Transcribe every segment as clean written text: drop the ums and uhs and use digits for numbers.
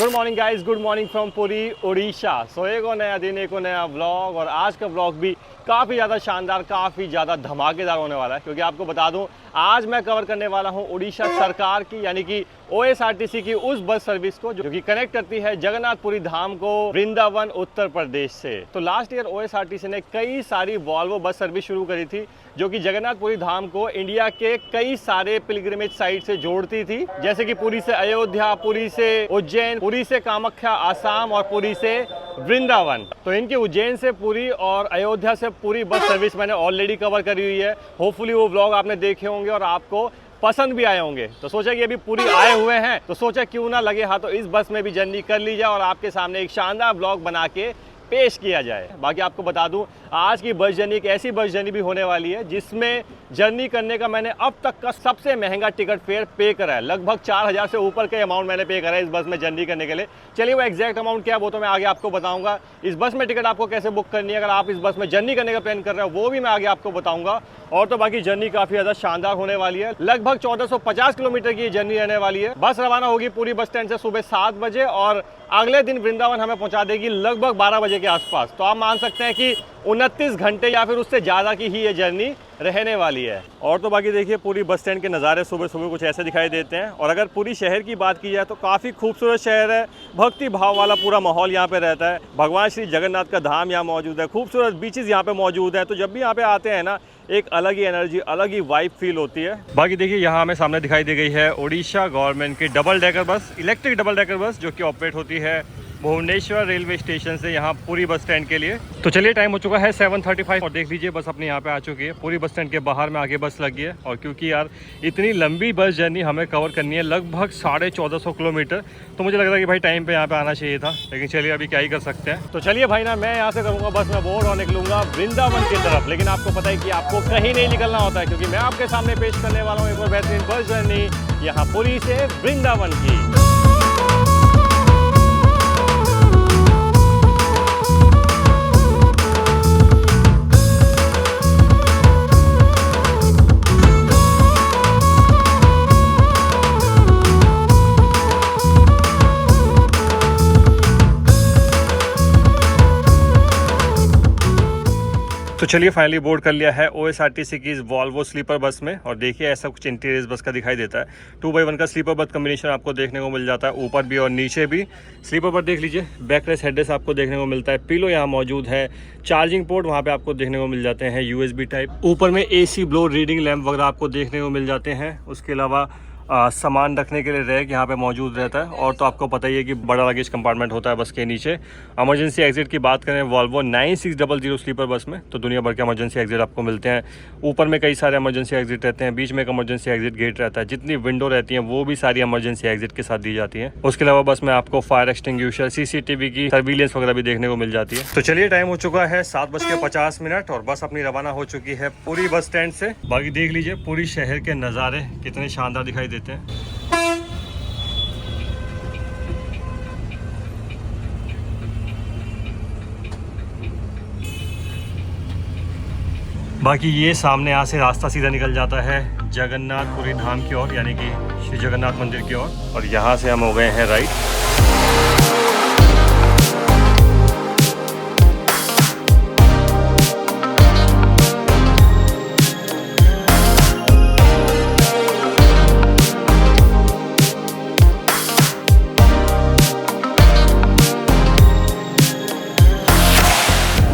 Good morning guys, good morning from Puri Orissa. So एक और नया दिन, एक और नया व्लॉग, और आज का व्लॉग भी काफ़ी ज़्यादा शानदार, काफ़ी ज़्यादा धमाकेदार होने वाला है। क्योंकि आपको बता दूं, आज मैं कवर करने वाला हूं उड़ीसा सरकार की यानी कि OSRTC की उस बस सर्विस को जो कि कनेक्ट करती है जगन्नाथपुरी धाम को वृंदावन उत्तर प्रदेश से। तो लास्ट ईयर OSRTC ने कई सारी वॉल्वो बस सर्विस शुरू करी थी जो कि जगन्नाथपुरी धाम को इंडिया के कई सारे पिलग्रिमेज साइट से जोड़ती थी, जैसे कि पुरी से अयोध्या, पुरी से उज्जैन, पुरी से कामाख्या आसाम और पुरी से वृंदावन। तो इनके उज्जैन से पुरी और अयोध्या से पूरी बस सर्विस मैंने ऑलरेडी कवर करी हुई है। होपफुली वो व्लॉग आपने देखे होंगे और आपको पसंद भी आए होंगे। तो सोचा कि अभी पूरी आए हुए हैं तो सोचा क्यों ना लगे हाथ तो इस बस में भी जर्नी कर ली जाए और आपके सामने एक शानदार व्लॉग बना के पेश किया जाए। बाकी आपको बता दूं, आज की बस जर्नी एक ऐसी बस जर्नी भी होने वाली है जिसमें जर्नी करने का मैंने अब तक का सबसे महंगा टिकट फेयर पे करा है। लगभग 4000 से ऊपर का अमाउंट मैंने पे करा है इस बस में जर्नी करने के लिए। चलिए वो एग्जैक्ट अमाउंट क्या है वो तो मैं आगे आपको बताऊंगा। इस बस में टिकट आपको कैसे बुक करनी है अगर आप इस बस में जर्नी करने का प्लान कर रहे हो वो भी मैं आगे आपको बताऊंगा। और तो बाकी जर्नी काफ़ी ज़्यादा शानदार होने वाली है। लगभग 1450 किलोमीटर की जर्नी रहने वाली है। बस रवाना होगी पूरी बस स्टैंड से सुबह 7 बजे और अगले दिन वृंदावन हमें पहुंचा देगी लगभग 12 बजे के आसपास। तो आप मान सकते हैं कि 29 घंटे या फिर उससे ज़्यादा की ही ये जर्नी रहने वाली है। और तो बाकी देखिए पूरी बस स्टैंड के नज़ारे सुबह सुबह कुछ ऐसे दिखाई देते हैं। और अगर पूरी शहर की बात की जाए तो काफ़ी खूबसूरत शहर है, भक्ति भाव वाला पूरा माहौल यहाँ पे रहता है। भगवान श्री जगन्नाथ का धाम यहाँ मौजूद है, खूबसूरत बीचेस यहाँ पे मौजूद है। तो जब भी यहाँ पे आते हैं ना, एक अलग ही एनर्जी, अलग ही वाइब फील होती है। बाकी देखिए यहाँ हमें सामने दिखाई दे गई है उड़ीसा गवर्नमेंट की double decker bus, electric double decker bus, जो कि ऑपरेट होती है भुवनेश्वर रेलवे स्टेशन से यहाँ पूरी बस स्टैंड के लिए। तो चलिए टाइम हो चुका है 7:35 और देख लीजिए बस अपने यहाँ पे आ चुकी है। पूरी बस स्टैंड के बाहर में आगे बस लगी है। और क्योंकि यार इतनी लंबी बस जर्नी हमें कवर करनी है, लगभग 1450 किलोमीटर, तो मुझे लग रहा है कि भाई टाइम पे यहाँ पे आना चाहिए था। लेकिन चलिए अभी क्या ही कर सकते हैं। तो चलिए भाई ना, मैं यहाँ से करूँगा बस में बोर्ड और निकलूंगा वृंदावन की तरफ। लेकिन आपको पता है कि आपको कहीं नहीं निकलना होता है, क्योंकि मैं आपके सामने पेश करने वाला हूँ एक और बेहतरीन बस जर्नी यहाँ पुरी से वृंदावन की। तो चलिए फाइनली बोर्ड कर लिया है OSRTC की इस वॉल्वो स्लीपर बस में। और देखिए ऐसा कुछ इंटीरियर बस का दिखाई देता है। 2x1 का स्लीपर बस कम्बिनेशन आपको देखने को मिल जाता है, ऊपर भी और नीचे भी। स्लीपर बस देख लीजिए, बैक रेस्ट हेडरेस्ट आपको देखने को मिलता है, पिलो यहाँ मौजूद है, चार्जिंग पोर्ट वहाँ पे आपको देखने को मिल जाते हैं, USB टाइप। ऊपर में AC ब्लो रीडिंग लैम्प वगैरह आपको देखने को मिल जाते हैं। उसके अलावा सामान रखने के लिए रैक यहाँ पे मौजूद रहता है। और तो आपको पता ही है कि बड़ा लगेज कंपार्टमेंट होता है बस के नीचे। इमरजेंसी एग्जिट की बात करें वॉल्वो 9600 स्लीपर बस में तो दुनिया भर के इमरजेंसी एग्जिट आपको मिलते हैं। ऊपर में कई सारे इमरजेंसी एग्जिट रहते हैं, बीच में एक इमरजेंसी एग्जिट गेट रहता है, जितनी विंडो रहती हैं वो भी सारी इमरजेंसी एग्जिट के साथ दी जाती है। उसके अलावा बस में आपको फायर एक्सटिंग्विशर, CCTV की सर्विलेंस वगैरह भी देखने को मिल जाती है। तो चलिए टाइम हो चुका है 7:50 और बस अपनी रवाना हो चुकी है पूरी बस स्टैंड से। बाकी देख लीजिए पूरी शहर के नज़ारे कितने शानदार दिखाई देते हैं। बाकी ये सामने यहाँ से रास्ता सीधा निकल जाता है जगन्नाथपुरी धाम की ओर, यानी कि श्री जगन्नाथ मंदिर की ओर। और यहाँ से हम हो गए हैं राइट।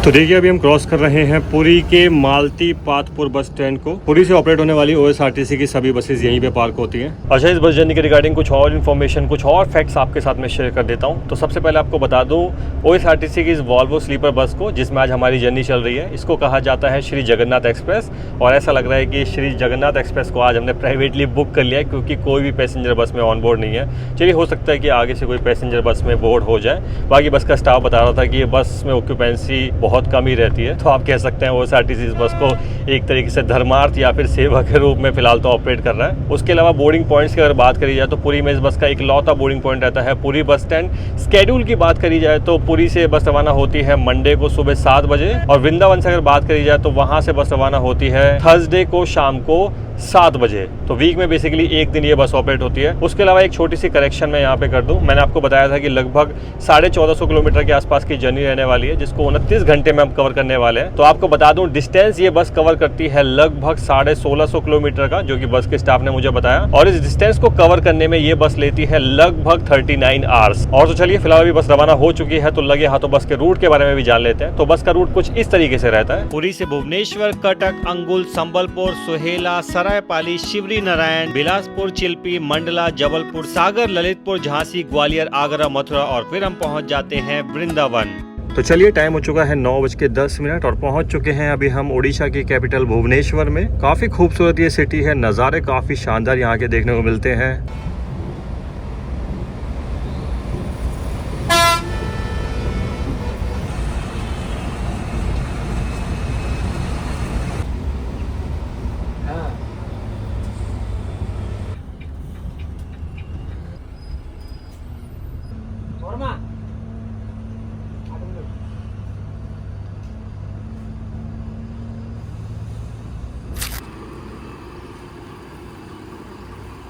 तो देखिए अभी हम क्रॉस कर रहे हैं पुरी के मालती पातपुर बस स्टैंड को। पुरी से ऑपरेट होने वाली OSRTC की सभी बसेस यहीं पे पार्क होती हैं। अच्छा, इस बस जर्नी के रिगार्डिंग कुछ और इन्फॉर्मेशन, कुछ और फैक्ट्स आपके साथ में शेयर कर देता हूं। तो सबसे पहले आपको बता दूं, OSRTC की इस वॉल्वो स्लीपर बस को जिसमें आज हमारी जर्नी चल रही है, इसको कहा जाता है श्री जगन्नाथ एक्सप्रेस। और ऐसा लग रहा है कि श्री जगन्नाथ एक्सप्रेस को आज हमने प्राइवेटली बुक कर लिया है, क्योंकि कोई भी पैसेंजर बस में ऑन बोर्ड नहीं है। चलिए हो सकता है कि आगे से कोई पैसेंजर बस में बोर्ड हो जाए। बाकी बस का स्टाफ बता रहा था कि ये बस में ऑक्यूपेंसी बहुत बहुत कम ही रहती है। तो आप कह सकते हैं OSRTC इस बस को एक तरीके से धर्मार्थ या फिर सेवा के रूप में फिलहाल तो ऑपरेट कर रहा है। उसके अलावा बोर्डिंग पॉइंट्स की अगर बात करी जाए तो पुरी में इस बस का इकलौता बोर्डिंग पॉइंट रहता है पुरी बस स्टैंड। स्केड्यूल की बात करी जाए तो पुरी से बस रवाना होती है मंडे को सुबह 7 बजे, और वृंदावन से अगर बात करी जाए तो वहां से बस रवाना होती है थर्सडे को शाम को 7 बजे। तो वीक में बेसिकली एक दिन ये बस ऑपरेट होती है। उसके अलावा एक छोटी सी करेक्शन मैं यहाँ पे कर दूं, मैंने आपको बताया था कि लगभग 1450 किलोमीटर के आसपास की जर्नी रहने वाली है, जिसको 29 घंटे में हम कवर करने वाले हैं। तो आपको बता दूं डिस्टेंस ये बस कवर करती है लगभग 1650 किलोमीटर का, जो कि बस के स्टाफ ने मुझे बताया, और इस डिस्टेंस को कवर करने में ये बस लेती है लगभग 39 आवर्स। और तो चलिए फिलहाल अभी बस रवाना हो चुकी है, तो लगे हाथों बस के रूट के बारे में भी जान लेते हैं। तो बस का रूट कुछ इस तरीके से रहता है। पुरी से भुवनेश्वर, कटक, अंगुल, संबलपुर, सोहेला, सरायपाली, शिवरी नारायण, बिलासपुर, चिल्पी, मंडला, जबलपुर, सागर, ललितपुर, झांसी, ग्वालियर, आगरा, मथुरा, और फिर हम पहुंच जाते हैं वृंदावन। तो चलिए टाइम हो चुका है 9:10 और पहुंच चुके हैं अभी हम उड़ीसा की कैपिटल भुवनेश्वर में। काफ़ी खूबसूरत ये सिटी है, नज़ारे काफ़ी शानदार यहाँ के देखने को मिलते हैं।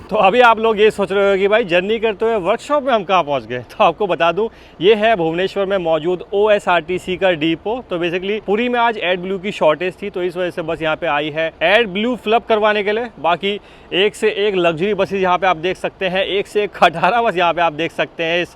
तो अभी आप लोग ये सोच रहे हो कि भाई जर्नी करते हुए वर्कशॉप में हम कहाँ पहुँच गए। तो आपको बता दूं ये है भुवनेश्वर में मौजूद OSRTC का डिपो। तो बेसिकली पुरी में आज एड ब्लू की शॉर्टेज थी, तो इस वजह से बस यहाँ पे आई है एड ब्लू फिलअप करवाने के लिए। बाकी एक से एक लग्जरी बसेज यहाँ पे आप देख सकते हैं, एक से एक खटारा बस यहाँ पे आप देख सकते हैं इस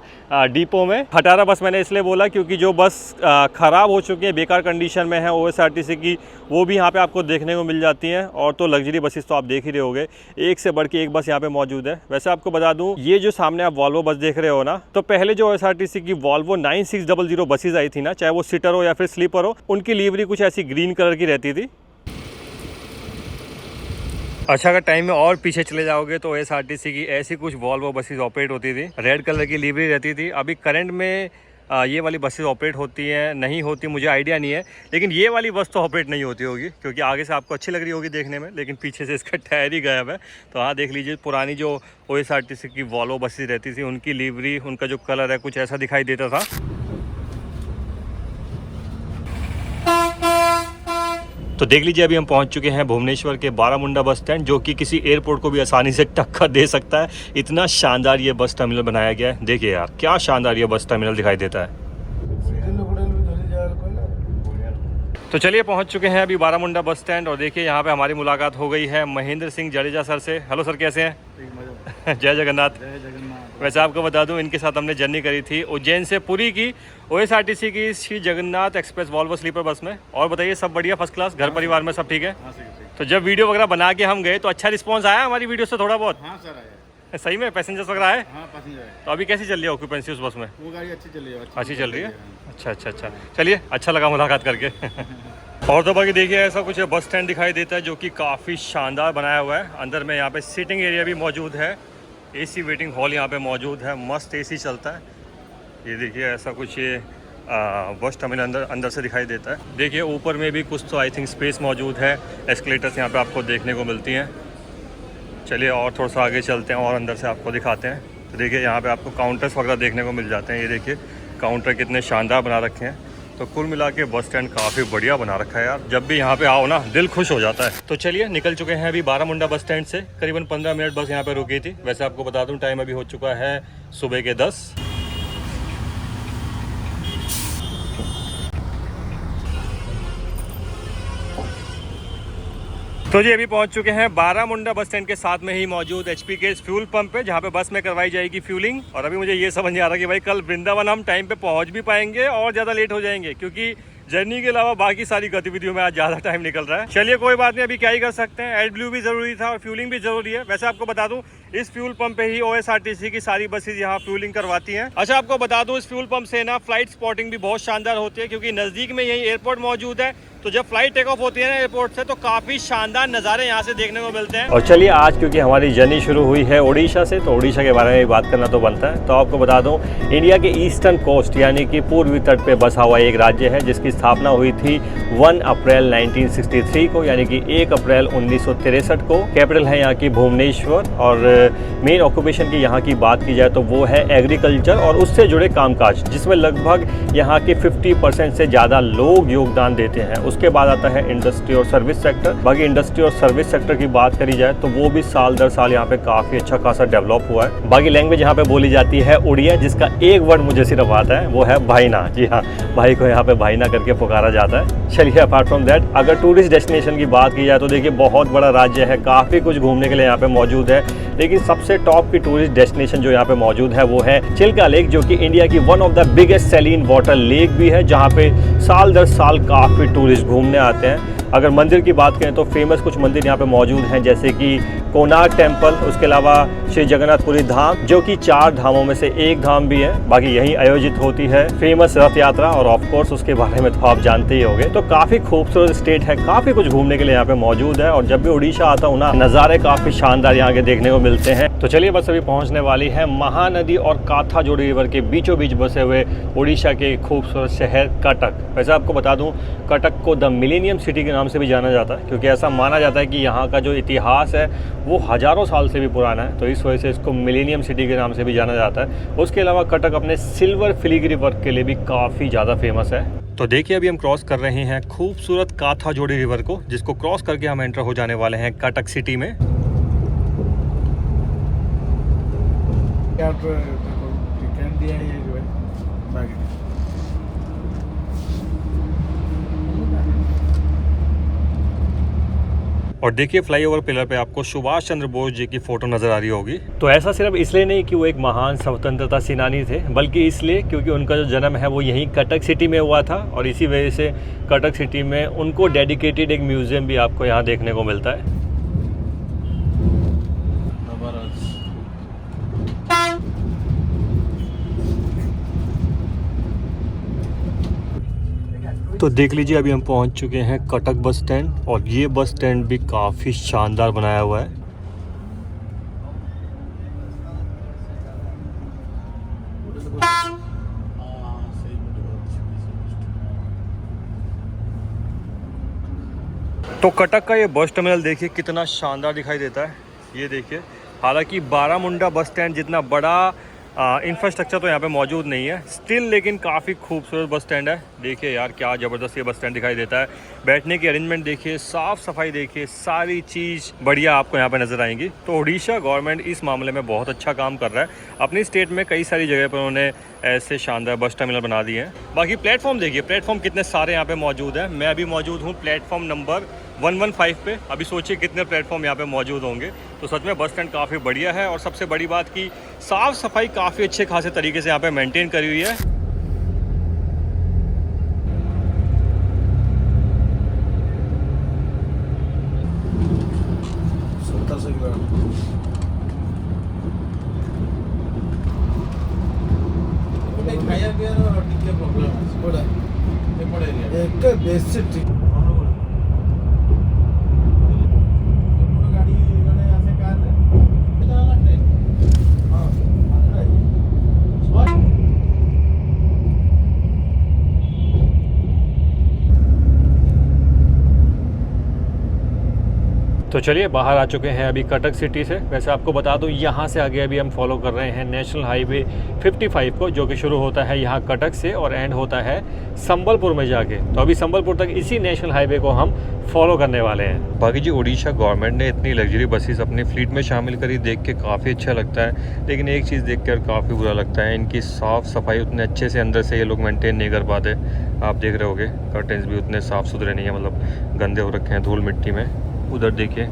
डिपो में। खटारा बस मैंने इसलिए बोला क्योंकि जो बस ख़राब हो चुकी है, बेकार कंडीशन में है OSRTC की, वो भी यहाँ पे आपको देखने को मिल जाती हैं। और तो लग्जरी बसेस तो आप देख ही रहे होगे, एक से बढ़ के एक बस यहाँ पे मौजूद है। वैसे आपको बता दूं ये जो सामने आप वॉल्वो बस देख रहे हो ना, तो पहले जो OSRTC की वॉल्वो 9600 बसेस आई थी ना, चाहे वो सीटर हो या फिर स्लीपर हो, उनकी लीवरी कुछ ऐसी ग्रीन कलर की रहती थी। अच्छा, अगर टाइम में और पीछे चले जाओगे तो OSRTC की ऐसी कुछ वॉल्वो बसेस ऑपरेट होती थी, रेड कलर की लीवरी रहती थी। अभी करंट में ये वाली बसेस ऑपरेट होती हैं, नहीं होती मुझे आइडिया नहीं है, लेकिन ये वाली बस तो ऑपरेट नहीं होती होगी, क्योंकि आगे से आपको अच्छी लग रही होगी देखने में, लेकिन पीछे से इसका टायर ही गायब है। तो हाँ देख लीजिए, पुरानी जो OSRTC की वॉल्वो बसेस रहती थी, उनकी लीवरी, उनका जो कलर है कुछ ऐसा दिखाई देता था। तो देख लीजिए अभी हम पहुंच चुके हैं भुवनेश्वर के बारामुंडा बस स्टैंड, जो कि किसी एयरपोर्ट को भी आसानी से टक्कर दे सकता है। इतना शानदार ये बस टर्मिनल बनाया गया है। देखिए यार क्या शानदार ये बस टर्मिनल दिखाई देता है। तो चलिए पहुंच चुके हैं अभी बारामुंडा बस स्टैंड, और देखिए यहाँ पे हमारी मुलाकात हो गई है महेंद्र सिंह जडेजा सर से। हेलो सर, कैसे हैं? जय जगन्नाथ। जय जगन्नाथ। वैसे आपको बता दूं इनके साथ हमने जर्नी करी थी उज्जैन से पुरी की OSRTC की Shri Jagannath express Volvo sleeper bus में। और बताइए सब बढ़िया, फर्स्ट क्लास, घर परिवार में सब ठीक है? हाँ सही। तो जब वीडियो वगैरह बना के हम गए तो अच्छा रिस्पांस आया हमारी वीडियो से थोड़ा बहुत? हाँ सर आया। सही में पैसेंजर्स वगैरह आए? हाँ पैसेंजर आए। तो अभी कैसी चल रही है ऑक्यूपेंसी उस बस में? वो गाड़ी अच्छी चल रही है। अच्छी चल रही है। अच्छा, चलिए अच्छा लगा मुलाकात करके। और तो बाकी देखिए ऐसा कुछ बस स्टैंड दिखाई देता है, जो कि काफ़ी शानदार बनाया हुआ है। अंदर में यहाँ पे सीटिंग एरिया भी मौजूद है, AC वेटिंग हॉल यहाँ पे मौजूद है, मस्त AC चलता है। ये देखिए ऐसा कुछ ये बस टर्मिनल अंदर से दिखाई देता है। देखिए ऊपर में भी कुछ तो आई थिंक स्पेस मौजूद है, एस्केलेटर्स यहाँ पे आपको देखने को मिलती हैं। चलिए और थोड़ा सा आगे चलते हैं और अंदर से आपको दिखाते हैं। तो देखिए यहाँ पे आपको काउंटर्स वगैरह देखने को मिल जाते हैं। ये देखिए काउंटर कितने शानदार बना रखे हैं। तो कुल मिला के बस स्टैंड काफ़ी बढ़िया बना रखा है यार, जब भी यहाँ पे आओ ना दिल खुश हो जाता है। तो चलिए निकल चुके हैं अभी बारामुंडा बस स्टैंड से। करीबन 15 मिनट बस यहाँ पे रुकी थी। वैसे आपको बता दूँ टाइम अभी हो चुका है सुबह के 10। तो जी अभी पहुंच चुके हैं बारामुंडा बस स्टैंड के साथ में ही मौजूद HP के फ्यूल पंप पे, जहां पे बस में करवाई जाएगी फ्यूलिंग। और अभी मुझे ये समझ नहीं आ रहा कि भाई कल वृंदावन हम टाइम पे पहुंच भी पाएंगे और ज़्यादा लेट हो जाएंगे, क्योंकि जर्नी के अलावा बाकी सारी गतिविधियों में आज ज़्यादा टाइम निकल रहा है। चलिए कोई बात नहीं, अभी क्या ही कर सकते हैं। एड ब्लू भी ज़रूरी था और फ्यूलिंग भी ज़रूरी है। वैसे आपको बता दूँ इस फ्यूल पंप पे ही OSRTC की सारी बसेज यहाँ फ्यूलिंग करवाती हैं। अच्छा, आपको बता दूं इस फ्यूल पंप से ना फ्लाइट स्पॉटिंग भी बहुत शानदार होती है, क्योंकि नज़दीक में यही एयरपोर्ट मौजूद है। तो जब फ्लाइट टेक ऑफ होती है ना एयरपोर्ट से, तो काफ़ी शानदार नज़ारे यहाँ से देखने को मिलते हैं। और चलिए, आज क्योंकि हमारी जर्नी शुरू हुई है उड़ीसा से, तो उड़ीसा के बारे में बात करना तो बनता है। तो आपको बता दूं, इंडिया के ईस्टर्न कोस्ट यानी कि पूर्वी तट पे बसा हुआ एक राज्य है, जिसकी स्थापना हुई थी 1 अप्रैल 1963 को, यानी कि 1 अप्रैल 1963 को। कैपिटल है यहाँ की भुवनेश्वर, और मेन ऑक्यूपेशन की यहाँ की बात की जाए तो वो है एग्रीकल्चर और उससे जुड़े कामकाज, जिसमें लगभग यहाँ के 50% से ज़्यादा लोग योगदान देते हैं। उसके बाद आता है इंडस्ट्री और सर्विस सेक्टर। बाकी इंडस्ट्री और सर्विस सेक्टर की बात करी जाए तो वो भी साल दर साल यहाँ पे काफ़ी अच्छा खासा डेवलप हुआ है। बाकी लैंग्वेज यहाँ पे बोली जाती है उड़िया, जिसका एक वर्ड मुझे सिर्फ आता है, वो है भाईना। जी हाँ, भाई को यहाँ पे भाईना करके पुकारा जाता है। चलिए, अपार्ट फ्रॉम दैट, अगर टूरिस्ट डेस्टिनेशन की बात की जाए तो देखिए बहुत बड़ा राज्य है, काफ़ी कुछ घूमने के लिए यहाँ पे मौजूद है। लेकिन सबसे टॉप की टूरिस्ट डेस्टिनेशन जो यहाँ पे मौजूद है वो है चिल्का लेक, जो कि इंडिया की one of the biggest saline water lake भी है, जहाँ पे साल दर साल काफ़ी टूरिस्ट घूमने आते हैं। अगर मंदिर की बात करें तो फेमस कुछ मंदिर यहाँ पे मौजूद हैं, जैसे कि कोणार्क टेम्पल, उसके अलावा श्री जगन्नाथपुरी धाम, जो कि 4 धामों में से एक धाम भी है। बाकी यहीं आयोजित होती है फेमस रथ यात्रा, और ऑफ कोर्स उसके बारे में तो आप जानते ही होंगे। तो काफ़ी खूबसूरत स्टेट है, काफ़ी कुछ घूमने के लिए यहाँ पे मौजूद है। और जब भी उड़ीसा आता हूँ ना, नज़ारे काफ़ी शानदार यहाँ के देखने को मिलते हैं। तो चलिए, बस अभी पहुँचने वाली है महानदी और काथाजोड़ी रिवर के बीचों बीच बसे हुए उड़ीसा के खूबसूरत शहर कटक। वैसे आपको बता दूँ, कटक को द मिलेनियम सिटी के नाम से भी जाना जाता है, क्योंकि ऐसा माना जाता है कि यहाँ का जो इतिहास है वो हज़ारों साल से भी पुराना है, तो इस वजह से इसको मिलेनियम सिटी के नाम से भी जाना जाता है। उसके अलावा कटक अपने सिल्वर फिलीग्री वर्क के लिए भी काफ़ी ज़्यादा फेमस है। तो देखिए, अभी हम क्रॉस कर रहे हैं खूबसूरत काथाजोड़ी रिवर को, जिसको क्रॉस करके हम एंटर हो जाने वाले हैं कटक सिटी में। और देखिए, फ्लाईओवर पिलर पे आपको सुभाष चंद्र बोस जी की फोटो नजर आ रही होगी। तो ऐसा सिर्फ इसलिए नहीं कि वो एक महान स्वतंत्रता सेनानी थे, बल्कि इसलिए क्योंकि उनका जो जन्म है वो यहीं कटक सिटी में हुआ था, और इसी वजह से कटक सिटी में उनको डेडिकेटेड एक म्यूजियम भी आपको यहाँ देखने को मिलता है। तो देख लीजिए, अभी हम पहुंच चुके हैं कटक बस स्टैंड, और ये बस स्टैंड भी काफ़ी शानदार बनाया हुआ है। तो कटक का ये बस टर्मिनल देखिए कितना शानदार दिखाई देता है। ये देखिए, हालांकि बारामुंडा बस स्टैंड जितना बड़ा इंफ्रास्ट्रक्चर तो यहाँ पे मौजूद नहीं है स्टिल, लेकिन काफ़ी खूबसूरत बस स्टैंड है। देखिए यार, क्या ज़बरदस्त ये बस स्टैंड दिखाई देता है। बैठने की अरेंजमेंट देखिए, साफ़ सफाई देखिए, सारी चीज़ बढ़िया आपको यहाँ पे नज़र आएंगी। तो उड़ीसा गवर्नमेंट इस मामले में बहुत अच्छा काम कर रहा है। अपनी स्टेट में कई सारी जगह पर उन्होंने ऐसे शानदार बस टर्मिनल बना दिए हैं। बाकी प्लेटफॉर्म देखिए, प्लेटफॉर्म कितने सारे यहाँ पे मौजूद हैं। मैं अभी मौजूद हूँ प्लेटफॉर्म नंबर 115 पे। अभी सोचिए कितने प्लेटफॉर्म यहाँ पे मौजूद होंगे। तो सच में बस स्टैंड काफ़ी बढ़िया है, और सबसे बड़ी बात की साफ़ सफाई काफ़ी अच्छे खासे तरीके से यहाँ पे मेंटेन करी हुई है। तो चलिए, बाहर आ चुके हैं अभी कटक सिटी से। वैसे आपको बता दूं, यहाँ से आगे अभी हम फॉलो कर रहे हैं नेशनल हाईवे 55 को, जो कि शुरू होता है यहाँ कटक से और एंड होता है संबलपुर में जाके। तो अभी संबलपुर तक इसी नेशनल हाईवे को हम फॉलो करने वाले हैं। बाकी जी, उड़ीसा गवर्नमेंट ने इतनी लग्जरी बसेस अपनी फ्लीट में शामिल करी, देख के काफ़ी अच्छा लगता है। लेकिन एक चीज़ देख कर काफ़ी बुरा लगता है, इनकी साफ़ सफाई उतने अच्छे से अंदर से ये लोग मेंटेन नहीं कर पाते। आप देख रहे होगे, कर्टेंस भी उतने साफ़ सुथरे नहीं हैं, मतलब गंदे हो रखे हैं धूल मिट्टी में। उधर देखिए,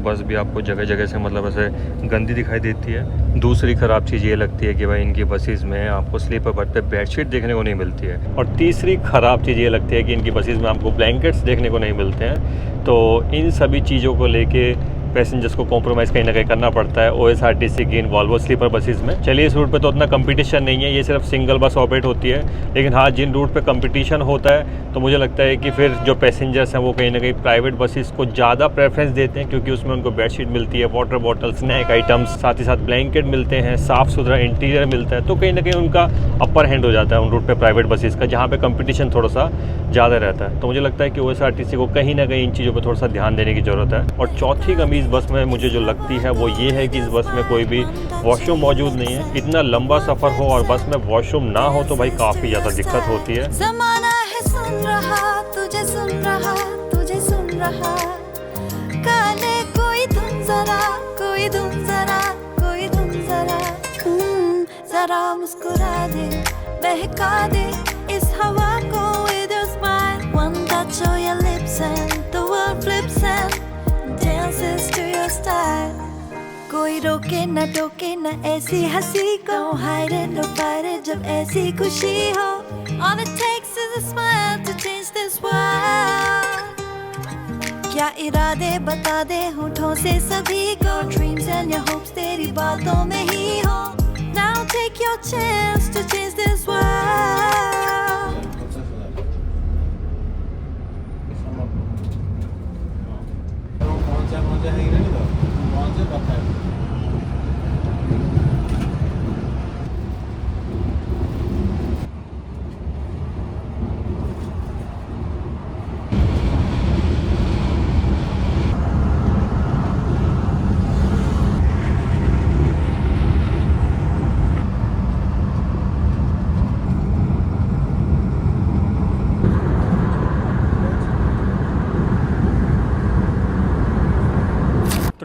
बस भी आपको जगह जगह से मतलब ऐसे गंदी दिखाई देती है। दूसरी ख़राब चीज़ ये लगती है कि भाई इनकी बसेस में आपको स्लीपर बर्थ पे बेडशीट देखने को नहीं मिलती है। और तीसरी ख़राब चीज़ ये लगती है कि इनकी बसेस में आपको ब्लैंकेट्स देखने को नहीं मिलते हैं। तो इन सभी चीज़ों को लेके पैसेंजर्स को कॉम्प्रोमाइज़ कहीं ना कहीं करना पड़ता है OSRTC की इन वॉल्वो स्लीपर बसेस में। चलिए इस रूट पे तो उतना कंपटीशन नहीं है, ये सिर्फ सिंगल बस ऑपरेट होती है, लेकिन हाँ जिन रूट पे कंपटीशन होता है तो मुझे लगता है कि फिर जो पैसेंजर्स हैं वो कहीं ना कहीं प्राइवेट बसेस को ज़्यादा प्रेफरेंस देते हैं, क्योंकि उसमें उनको बेडशीट मिलती है, वाटर बॉटल, स्नैक आइटम्स, साथ ही साथ ब्लैंकेट मिलते हैं, साफ़ सुथरा इंटीरियर मिलता है, तो कहीं ना कहीं उनका अपर हैंड हो जाता है उन रूट पे प्राइवेट बसेस का, जहाँ पे कंपटीशन थोड़ा सा ज़्यादा रहता है। तो मुझे लगता है कि OSRTC को कहीं ना कहीं इन चीज़ों पर थोड़ा सा ध्यान देने की ज़रूरत है। और चौथी कमी इस बस में मुझे जो लगती है वो ये है कि इस बस में कोई भी वॉशरूम मौजूद नहीं है। इतना लंबा सफ़र हो और बस में वॉशरूम ना हो तो भाई काफ़ी ज़्यादा दिक्कत होती है। ज़माना है सुन रहा, तुझे सुन रहा, तुझे सुन रहा, काले कोई धुन जरा, कोई धुन जरा, कोई धुन जरा, जरा मुस्कुरा दे, बहका दे इस हवा को with your smile. One touch of your lips and the world flips and dances to your style. कोई रोके न टोके न ऐसी हंसी को, don't hide it, no fight it, जब ऐसी खुशी हो, all it takes is a smile to change this world. क्या इरादे बता दे होठों से सभी को, dreams and your hopes तेरी बातों में ही हो, now take your chance to change this world.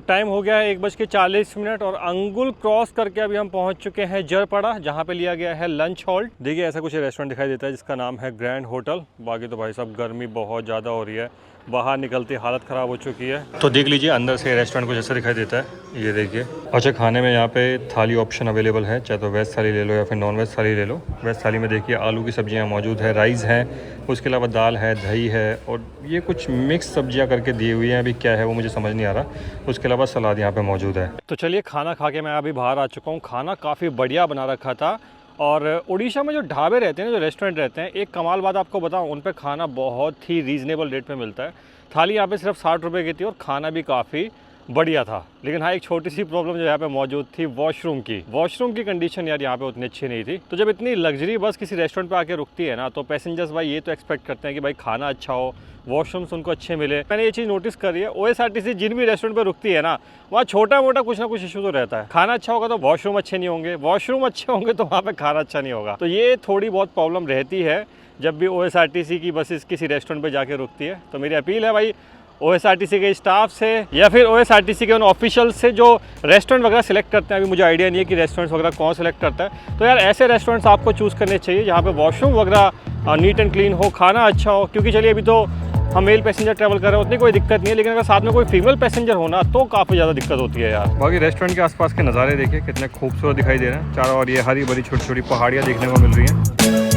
Time हो गया है 1:40 और अंगुल क्रॉस करके अभी हम पहुंच चुके हैं जरपड़ा, जहां पे लिया गया है लंच हॉल्ट। देखिए ऐसा कुछ रेस्टोरेंट दिखाई देता है जिसका नाम है ग्रैंड होटल। बाकी तो भाई साहब गर्मी बहुत ज़्यादा हो रही है, बाहर निकलती हालत ख़राब हो चुकी है। तो देख लीजिए अंदर से रेस्टोरेंट कुछ ऐसा दिखाई देता है, ये देखिए। अच्छा खाने में यहाँ पे थाली ऑप्शन अवेलेबल है, चाहे तो वेज थाली ले लो या फिर नॉन वेज थाली ले लो। वेज थाली में देखिए आलू की सब्जियाँ मौजूद है, राइस है, उसके अलावा दाल है, दही है और ये कुछ मिक्स सब्जियाँ करके दी हुई हैं। अभी क्या है वो मुझे समझ नहीं आ रहा। उसके अलावा सलाद यहाँ पे मौजूद है। तो चलिए खाना खा के मैं अभी बाहर आ चुका हूँ। खाना काफ़ी बढ़िया बना रखा था। और उड़ीसा में जो ढाबे रहते हैं, जो रेस्टोरेंट रहते हैं, एक कमाल बात आपको बताऊँ, उन पर खाना बहुत ही रीज़नेबल रेट पे मिलता है। थाली यहाँ पे सिर्फ 60 रुपये की थी और खाना भी काफ़ी बढ़िया था। लेकिन हाँ एक छोटी सी प्रॉब्लम जो यहाँ पे मौजूद थी, वॉशरूम की कंडीशन यार यहाँ पे उतनी अच्छी नहीं थी। तो जब इतनी लग्जरी बस किसी रेस्टोरेंट पे आके रुकती है ना, तो पैसेंजर्स भाई ये तो एक्सपेक्ट करते हैं कि भाई खाना अच्छा हो, वॉशरूम्स उनको अच्छे मिले। मैंने ये चीज़ नोटिस करी है, OSRTC जिन भी रेस्टोरेंट पे रुकती है ना, वहाँ छोटा मोटा कुछ ना कुछ इशू तो रहता है। खाना अच्छा होगा तो वॉशरूम अच्छे नहीं होंगे, वॉशरूम अच्छे होंगे तो वहाँ पे खाना अच्छा नहीं होगा। तो ये थोड़ी बहुत प्रॉब्लम रहती है जब भी OSRTC की बसेस किसी रेस्टोरेंट पर जाके रुकती है। तो मेरी अपील है भाई OSRTC के स्टाफ से या फिर OSRTC के उन ऑफिशियल से जो रेस्टोरेंट वगैरह सिलेक्ट करते हैं, अभी मुझे आइडिया नहीं है कि रेस्टोरेंट्स वगैरह कौन सिलेक्ट करता है, तो यार ऐसे रेस्टोरेंट्स आपको चूज़ करने चाहिए जहाँ पे वॉशरूम वगैरह नीट एंड क्लीन हो, खाना अच्छा हो। क्योंकि चलिए अभी तो हम मेल पैसेंजर ट्रैवल कर रहे हैं, उतनी कोई दिक्कत नहीं है, लेकिन अगर साथ में कोई फीमेल पैसेंजर होना तो काफ़ी ज़्यादा दिक्कत होती है यार। बाकी रेस्टोरेंट के आसपास के नज़ारे देखिए कितने खूबसूरत दिखाई दे रहे हैं। चारों ओर ये हरी भरी छोटी छोटी पहाड़ियाँ देखने को मिल रही हैं।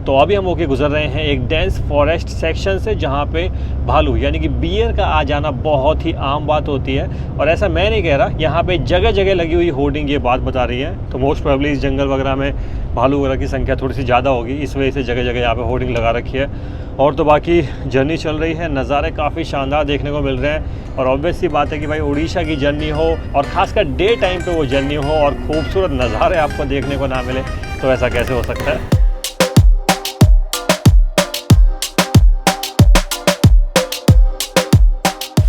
तो अभी हम होके गुजर रहे हैं एक डेंस फॉरेस्ट सेक्शन से, जहाँ पे भालू यानी कि बियर का आ जाना बहुत ही आम बात होती है। और ऐसा मैं नहीं कह रहा, यहाँ पे जगह जगह लगी हुई होर्डिंग ये बात बता रही है। तो मोस्ट प्रोबेबली इस जंगल वगैरह में भालू वगैरह की संख्या थोड़ी सी ज़्यादा होगी, इस वजह से जगह जगह यहाँ पे होर्डिंग लगा रखी है। और तो बाकी जर्नी चल रही है, नज़ारे काफ़ी शानदार देखने को मिल रहे हैं। और ऑब्वियस सी बात है कि भाई उड़ीसा की जर्नी हो और ख़ासकर डे टाइम पे वो जर्नी हो और खूबसूरत नज़ारे आपको देखने को ना मिले, तो ऐसा कैसे हो सकता है।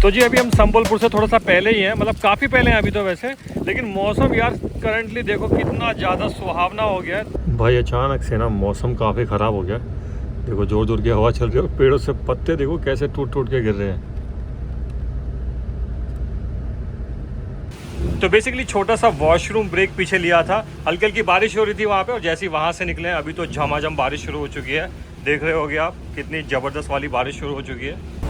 तो जी अभी हम संबलपुर से थोड़ा सा पहले ही हैं, मतलब काफ़ी पहले हैं अभी तो वैसे, लेकिन मौसम यार करंटली देखो कितना ज़्यादा सुहावना हो गया है भाई। अचानक से ना मौसम काफ़ी ख़राब हो गया, देखो जोर जोर की हवा चल रही है और पेड़ों से पत्ते देखो कैसे टूट टूट के गिर रहे हैं। तो बेसिकली छोटा सा वॉशरूम ब्रेक पीछे लिया था, हल्की हल्की बारिश हो रही थी वहाँ पे, और जैसे ही वहाँ से निकले अभी तो झमाझम बारिश शुरू हो चुकी है। देख रहे होगे आप कितनी ज़बरदस्त वाली बारिश शुरू हो चुकी है।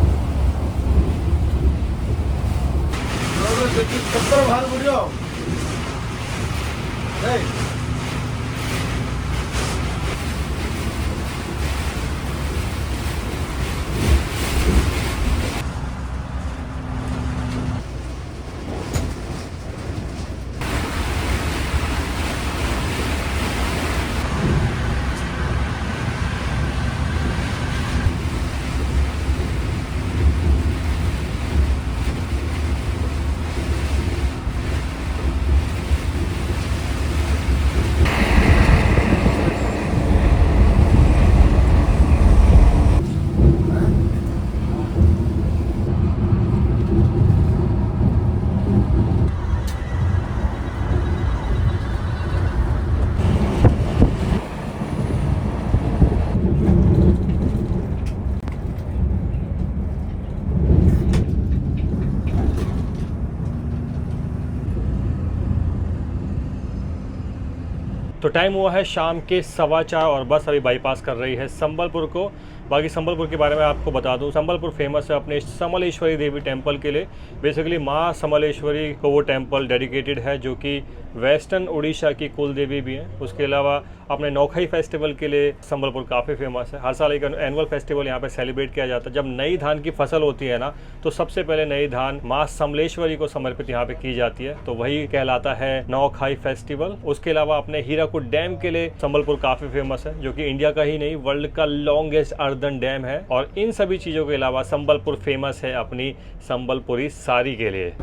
तो टाइम हुआ है शाम के 4:15 और बस अभी बाईपास कर रही है संबलपुर को। बाकी संबलपुर के बारे में आपको बता दूं, संबलपुर फेमस है अपने समलेश्वरी देवी टेंपल के लिए। बेसिकली माँ समलेश्वरी को वो टेंपल डेडिकेटेड है, जो कि वेस्टर्न उड़ीसा की कुल देवी भी हैं। उसके अलावा अपने नौखाई फेस्टिवल के लिए संबलपुर काफ़ी फेमस है। हर साल एक एनुअल फेस्टिवल यहाँ पे सेलिब्रेट किया जाता है। जब नई धान की फसल होती है ना, तो सबसे पहले नई धान माँ समलेश्वरी को समर्पित यहाँ पे की जाती है, तो वही कहलाता है नौखाई फेस्टिवल। उसके अलावा अपने हीराकुद डैम के लिए संबलपुर काफ़ी फेमस है, जो कि इंडिया का ही नहीं वर्ल्ड का लॉन्गेस्ट अर्दन डैम है। और इन सभी चीज़ों के अलावा संबलपुर फेमस है अपनी संबलपुरी साड़ी के लिए।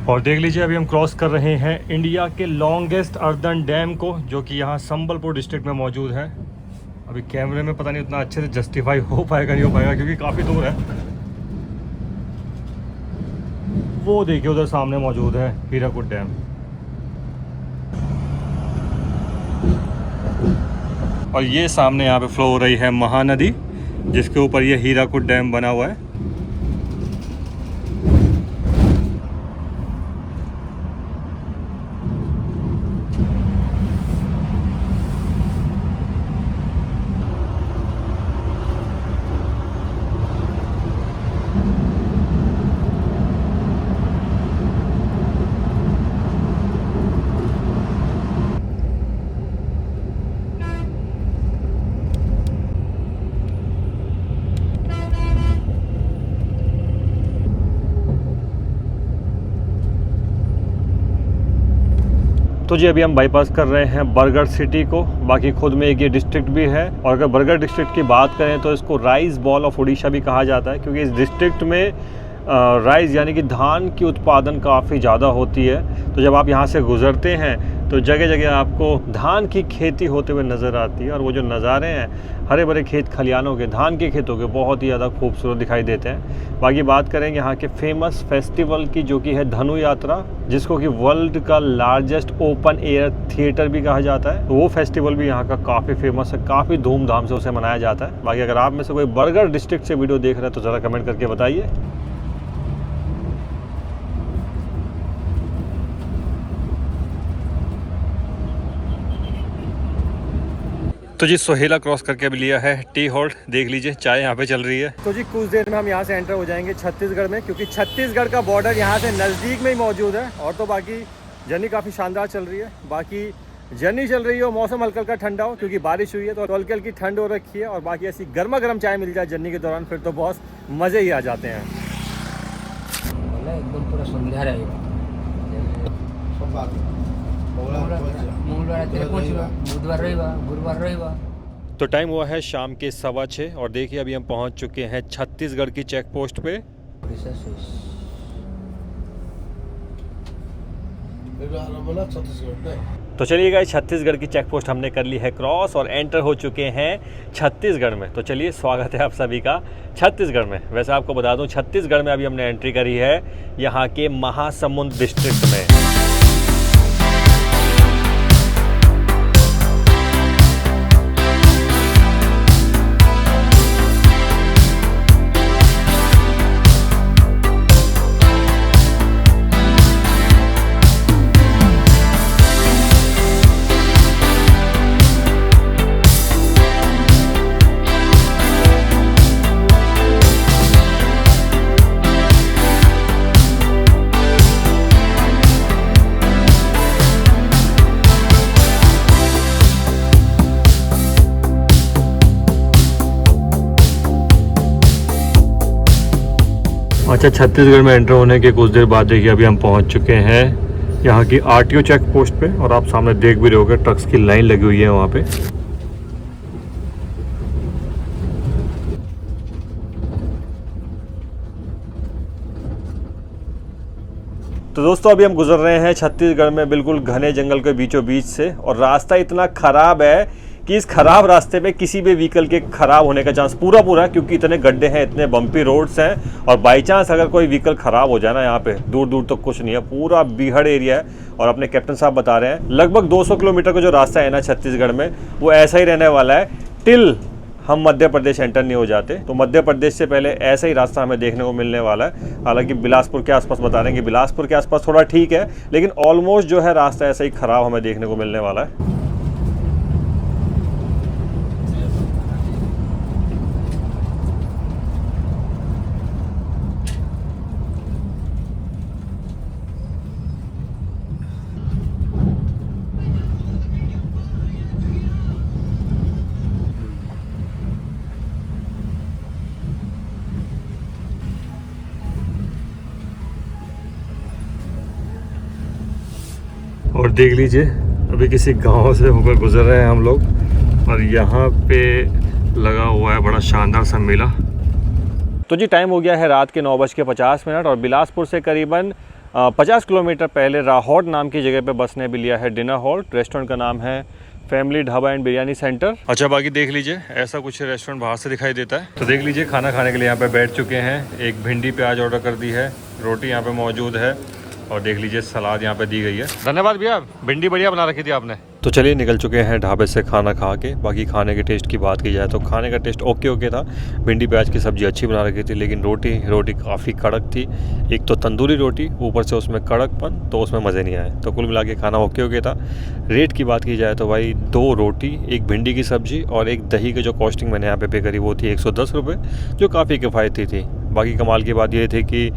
और देख लीजिए अभी हम क्रॉस कर रहे हैं इंडिया के लॉन्गेस्ट अर्दन डैम को, जो कि यहाँ संबलपुर डिस्ट्रिक्ट में मौजूद है। अभी कैमरे में पता नहीं उतना अच्छे से जस्टिफाई हो पाएगा नहीं हो पाएगा, क्योंकि काफ़ी दूर है। वो देखिए उधर सामने मौजूद है हीराकुद डैम। और ये सामने यहाँ पे फ्लो हो रही है महानदी, जिसके ऊपर ये हीराकुद डैम बना हुआ है। तो जी अभी हम बाईपास कर रहे हैं बरगढ़ सिटी को। बाकी खुद में एक ये डिस्ट्रिक्ट भी है, और अगर बरगढ़ डिस्ट्रिक्ट की बात करें तो इसको राइस बॉल ऑफ उड़ीसा भी कहा जाता है, क्योंकि इस डिस्ट्रिक्ट में राइस यानी कि धान की उत्पादन काफ़ी ज़्यादा होती है। तो जब आप यहाँ से गुज़रते हैं तो जगह जगह आपको धान की खेती होते हुए नज़र आती है, और वो जो नज़ारे हैं हरे भरे खेत खलियानों के, धान के खेतों के, बहुत ही ज़्यादा खूबसूरत दिखाई देते हैं। बाकी बात करेंगे यहाँ के फेमस फेस्टिवल की, जो कि है धनु यात्रा, जिसको कि वर्ल्ड का लार्जेस्ट ओपन एयर थिएटर भी कहा जाता है। तो वो फेस्टिवल भी यहाँ का काफ़ी फेमस है, काफ़ी धूमधाम से उसे मनाया जाता है। बाकी अगर आप में से कोई बरगढ़ डिस्ट्रिक्ट से वीडियो देख रहे हैं तो ज़रा कमेंट करके बताइए। तो जी सोहेला क्रॉस करके अभी लिया है टी हॉल्ट, देख लीजिए चाय यहाँ पे चल रही है। तो जी कुछ देर में हम यहाँ से एंटर हो जाएंगे छत्तीसगढ़ में, क्योंकि छत्तीसगढ़ का बॉर्डर यहाँ से नज़दीक में ही मौजूद है। और तो बाकी जर्नी काफ़ी शानदार चल रही है। बाकी जर्नी चल रही हो, मौसम हल्का हल्का ठंडा हो क्योंकि बारिश हुई है तो हल्की हल्की ठंड हो रखी है, और बाकी ऐसी गर्मा गर्म चाय मिल जाए जर्नी के दौरान फिर तो बहुत मज़े ही आ जाते हैं। एकदम पूरा सन्ध्या रहेगा मंगलवार रात पहुँचवा, बुधवार रविवार गुरुवार रविवार। तो टाइम हुआ है शाम के 6:15 और देखिए अभी हम पहुंच चुके हैं छत्तीसगढ़ की चेक पोस्ट पे। तो चलिए गाइस, छत्तीसगढ़ की चेक पोस्ट हमने कर ली है क्रॉस और एंटर हो चुके हैं छत्तीसगढ़ में। तो चलिए, स्वागत है आप सभी का छत्तीसगढ़ में। वैसे आपको बता दूं, छत्तीसगढ़ में अभी हमने एंट्री करी है यहाँ के महासमुंद डिस्ट्रिक्ट में। अच्छा, छत्तीसगढ़ में एंटर होने के कुछ देर बाद देखिए अभी हम पहुंच चुके हैं यहाँ की आरटीओ चेक पोस्ट पे, और आप सामने देख भी रहे होगे ट्रक्स की लाइन लगी हुई है वहाँ पे। तो दोस्तों, अभी हम गुजर रहे हैं छत्तीसगढ़ में बिल्कुल घने जंगल के बीचों बीच से, और रास्ता इतना ख़राब है कि इस खराब रास्ते पे किसी भी व्हीकल के खराब होने का चांस पूरा क्योंकि इतने गड्ढे हैं, इतने बम्पी रोड्स हैं, और बाई चांस अगर कोई व्हीकल खराब हो जाए ना, यहाँ पे दूर दूर तक कुछ नहीं है, पूरा बीहड़ एरिया है। और अपने कैप्टन साहब बता रहे हैं लगभग 200 किलोमीटर का जो रास्ता है ना छत्तीसगढ़ में, वो ऐसा ही रहने वाला है टिल हम मध्य प्रदेश एंटर नहीं हो जाते। तो मध्य प्रदेश से पहले ऐसा ही रास्ता हमें देखने को मिलने वाला है। हालांकि बिलासपुर के आसपास बता रहे हैं कि बिलासपुर के आसपास थोड़ा ठीक है, लेकिन ऑलमोस्ट जो है रास्ता ऐसा ही खराब हमें देखने को मिलने वाला है। और देख लीजिए अभी किसी गांव से होकर गुजर रहे हैं हम लोग, और यहाँ पे लगा हुआ है बड़ा शानदार सा मेला। तो जी, टाइम हो गया है रात के 9:50 और बिलासपुर से करीबन 50 किलोमीटर पहले राहौट नाम की जगह पे बस ने भी लिया है डिनर हॉल्ट। रेस्टोरेंट का नाम है family dhaba and biryani centre. अच्छा, बाकी देख लीजिए ऐसा कुछ रेस्टोरेंट बाहर से दिखाई देता है। तो देख लीजिए, खाना खाने के लिए यहाँ पे बैठ चुके हैं। एक भिंडी प्याज ऑर्डर कर दी है, रोटी यहाँ पे मौजूद है, और देख लीजिए सलाद यहाँ पे दी गई है। धन्यवाद भैया, भिंडी बढ़िया बना रखी थी आपने। तो चलिए, निकल चुके हैं ढाबे से खाना खा के। बाकी खाने के टेस्ट की बात की जाए तो खाने का टेस्ट ओके था। भिंडी प्याज की सब्ज़ी अच्छी बना रखी थी, लेकिन रोटी काफ़ी कड़क थी। एक तो तंदूरी रोटी, ऊपर से उसमें कड़कपन, तो उसमें मज़े नहीं आए। तो कुल मिला के खाना ओके था। रेट की बात की जाए तो भाई 2 रोटी, एक भिंडी की सब्ज़ी और एक दही की जो कॉस्टिंग मैंने यहाँ पे करी वो थी 110 रुपये, जो काफ़ी किफ़ायती थी। बाकी कमाल की बात ये थी कि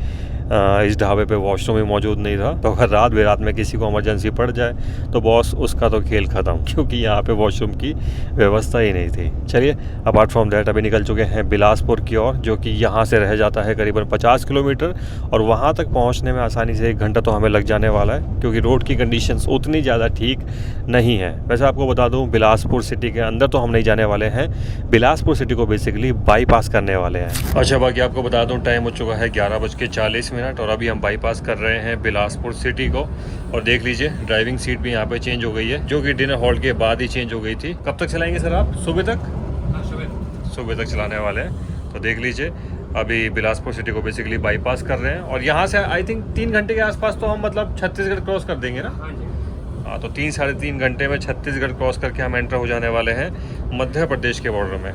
इस ढाबे पे वॉशरूम भी मौजूद नहीं था, तो अगर रात बेरात में किसी को इमरजेंसी पड़ जाए तो बॉस उसका तो खेल ख़त्म, क्योंकि यहाँ पे वॉशरूम की व्यवस्था ही नहीं थी। चलिए, अपार्ट फ्रॉम दैट अभी निकल चुके हैं बिलासपुर की ओर, जो कि यहाँ से रह जाता है करीबन 50 किलोमीटर, और वहाँ तक पहुँचने में आसानी से 1 घंटा तो हमें लग जाने वाला है, क्योंकि रोड की कंडीशंस उतनी ज़्यादा ठीक नहीं है। वैसे आपको बता दूँ, बिलासपुर सिटी के अंदर तो हम नहीं जाने वाले हैं, बिलासपुर सिटी को बेसिकली बाईपास करने वाले हैं। अच्छा, बाकी आपको बता दूँ टाइम हो चुका है 11:40 और अभी हम बाईपास कर रहे हैं बिलासपुर सिटी को। और देख लीजिए ड्राइविंग सीट भी यहाँ पे चेंज हो गई है, जो कि डिनर हॉल के बाद ही चेंज हो गई थी। कब तक चलाएंगे सर आप? सुबह तक? सुबह तक चलाने वाले हैं। तो देख लीजिए अभी बिलासपुर सिटी को बेसिकली बाईपास कर रहे हैं, और यहाँ से आई थिंक 3 घंटे के आसपास तो हम मतलब छत्तीसगढ़ क्रॉस कर देंगे ना। हाँ, तो 3 साढ़े 3 घंटे में छत्तीसगढ़ क्रॉस करके हम एंटर हो जाने वाले हैं मध्य प्रदेश के बॉर्डर में।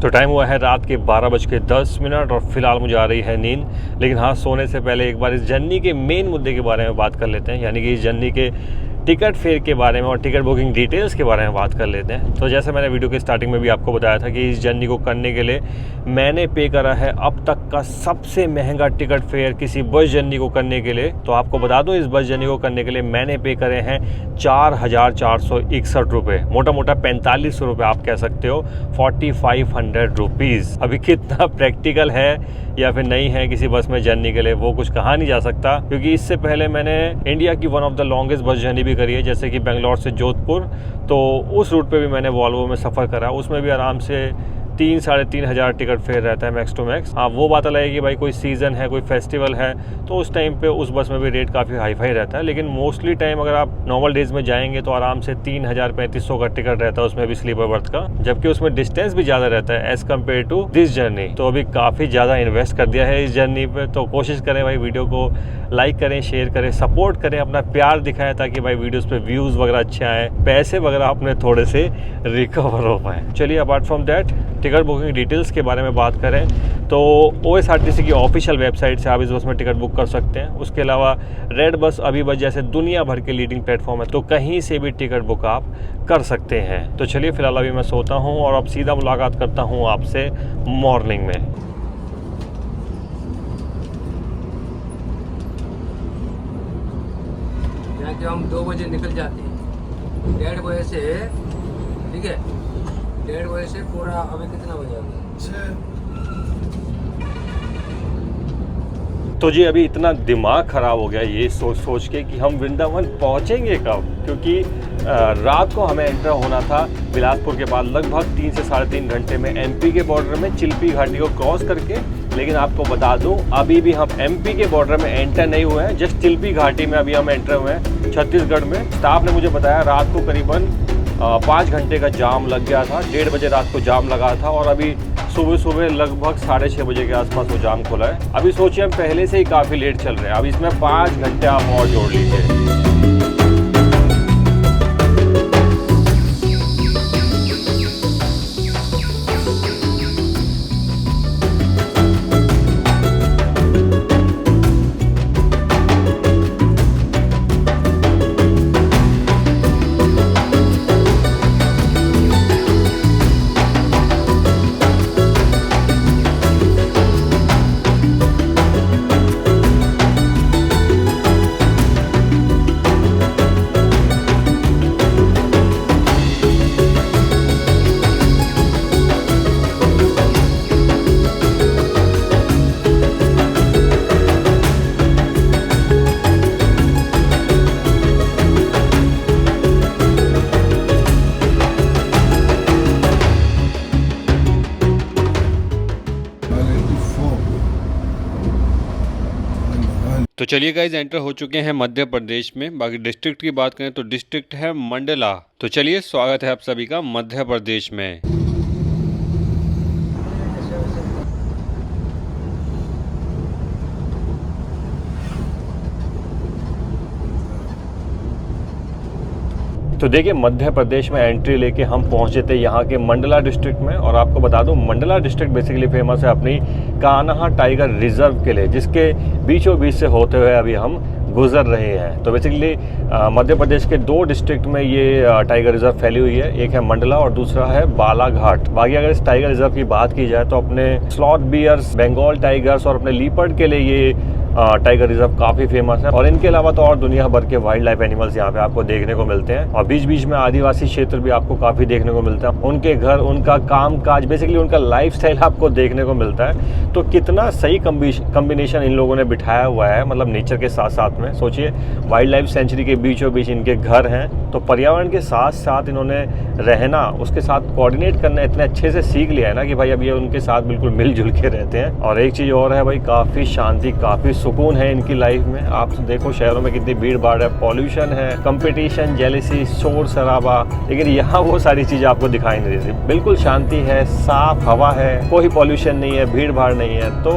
तो टाइम हुआ है रात के 12:10 और फिलहाल मुझे आ रही है नींद। लेकिन हाँ, सोने से पहले एक बार इस जर्नी के मेन मुद्दे के बारे में बात कर लेते हैं, यानी कि इस जर्नी के टिकट फेयर के बारे में और टिकट बुकिंग डिटेल्स के बारे में बात कर लेते हैं। तो जैसे मैंने वीडियो के स्टार्टिंग में भी आपको बताया था कि इस जर्नी को करने के लिए मैंने पे करा है अब तक का सबसे महंगा टिकट फेयर किसी बस जर्नी को करने के लिए। तो आपको बता दूं, इस बस जर्नी को करने के लिए मैंने पे करे हैं 4,461 रुपये, मोटा मोटा 4500 रुपये आप कह सकते हो, 4500 रुपीज़। अभी कितना प्रैक्टिकल है या फिर नहीं है किसी बस में जर्नी के लिए, वो कुछ कहा नहीं जा सकता, क्योंकि इससे पहले मैंने इंडिया की one of the longest bus journey भी करी है, जैसे कि बेंगलोर से जोधपुर। तो उस रूट पे भी मैंने वॉल्वो में सफ़र करा, उसमें भी आराम से 3-3.5 हज़ार टिकट फेयर रहता है मैक्स टू मैक्स। हाँ, वो बात अलग है कि भाई कोई सीज़न है, कोई फेस्टिवल है, तो उस टाइम पे उस बस में भी रेट काफ़ी हाई फाई रहता है। लेकिन मोस्टली टाइम अगर आप नॉर्मल डेज़ में जाएंगे तो आराम से 3,000-3,500 का टिकट रहता है, उसमें भी स्लीपर बर्थ का, जबकि उसमें डिस्टेंस भी ज़्यादा रहता है as compare to this journey. तो अभी काफ़ी ज़्यादा इन्वेस्ट कर दिया है इस जर्नी पर। तो कोशिश करें भाई, वीडियो को लाइक करें, शेयर करें, सपोर्ट करें, अपना प्यार दिखाएं, ताकि भाई वीडियोस पे व्यूज़ वगैरह अच्छे आए, पैसे वगैरह अपने थोड़े से रिकवर हो पाएँ। चलिए, apart from that ticket booking details के बारे में बात करें तो OSRTC की ऑफिशियल वेबसाइट से आप इस बस में टिकट बुक कर सकते हैं। उसके अलावा रेड बस, अभी बस जैसे दुनिया भर के लीडिंग प्लेटफॉर्म है, तो कहीं से भी टिकट बुक आप कर सकते हैं। तो चलिए, फिलहाल अभी मैं सोता हूँ और अब सीधा मुलाकात करता हूँ आपसे मॉर्निंग में। कि हम 2 बजे निकल जाते हैं, 1:30 बजे से, ठीक है, 1:30 बजे से पूरा अभी कितना बजे आ गया? तो जी, अभी इतना दिमाग ख़राब हो गया ये सोच सोच के कि हम वृंदावन पहुँचेंगे कब, क्योंकि रात को हमें एंटर होना था बिलासपुर के बाद लगभग 3 से 3.5 घंटे में MP के बॉर्डर में चिल्पी घाटी को क्रॉस करके। लेकिन आपको बता दूं, अभी भी हम MP के बॉर्डर में एंटर नहीं हुए हैं, जस्ट चिल्पी घाटी में अभी हम एंटर हुए हैं छत्तीसगढ़ में। स्टाफ ने मुझे बताया रात को करीबन 5 घंटे का जाम लग गया था, 1:30 बजे रात को जाम लगा था और अभी सुबह लगभग 6:30 बजे के आसपास वो जाम खुला है। अभी सोचिए, हम पहले से ही काफ़ी लेट चल रहे हैं, अब इसमें 5 घंटे आप और जोड़ लीजिए। तो चलिए गाइज, एंटर हो चुके हैं मध्य प्रदेश में। बाकी डिस्ट्रिक्ट की बात करें तो डिस्ट्रिक्ट है मंडला। तो चलिए, स्वागत है आप सभी का मध्य प्रदेश में। तो देखिए, मध्य प्रदेश में एंट्री लेके हम पहुंचे थे यहाँ के मंडला डिस्ट्रिक्ट में। और आपको बता दूं, मंडला डिस्ट्रिक्ट बेसिकली फेमस है अपनी कान्हा टाइगर रिजर्व के लिए, जिसके बीचों बीच से होते हुए अभी हम गुजर रहे हैं। तो बेसिकली मध्य प्रदेश के 2 डिस्ट्रिक्ट में ये टाइगर रिजर्व फैली हुई है, एक है मंडला और दूसरा है बालाघाट। बाकी अगर इस टाइगर रिजर्व की बात की जाए तो अपने स्लॉथ बियर्स, बंगाल टाइगर्स और अपने लीपर्ड के लिए ये टाइगर रिजर्व काफ़ी फेमस है। और इनके अलावा तो और दुनिया भर के वाइल्ड लाइफ एनिमल्स यहाँ पे आपको देखने को मिलते हैं। और बीच बीच में आदिवासी क्षेत्र भी आपको काफ़ी देखने को मिलता है, उनके घर, उनका काम काज, बेसिकली उनका लाइफस्टाइल आपको देखने को मिलता है। तो कितना सही कम्बिनेशन इन लोगों ने बिठाया हुआ है, मतलब नेचर के साथ साथ में। सोचिए, वाइल्ड लाइफ सेंचुरी के बीचों बीच इनके घर हैं, तो पर्यावरण के साथ साथ इन्होंने रहना, उसके साथ कोऑर्डिनेट करना इतने अच्छे से सीख लिया है ना कि भाई अब ये उनके साथ बिल्कुल मिलजुल के रहते हैं। और एक चीज़ और है भाई, काफ़ी शांति, काफ़ी सुकून है इनकी लाइफ में। आप देखो शहरों में कितनी भीड़ भाड़ है, पॉल्यूशन है, कंपटीशन, जेलसी, शोर शराबा, लेकिन यहाँ वो सारी चीज़ें आपको दिखाई नहीं देती। बिल्कुल शांति है, साफ हवा है, कोई पॉल्यूशन नहीं है, भीड़ भाड़ नहीं है। तो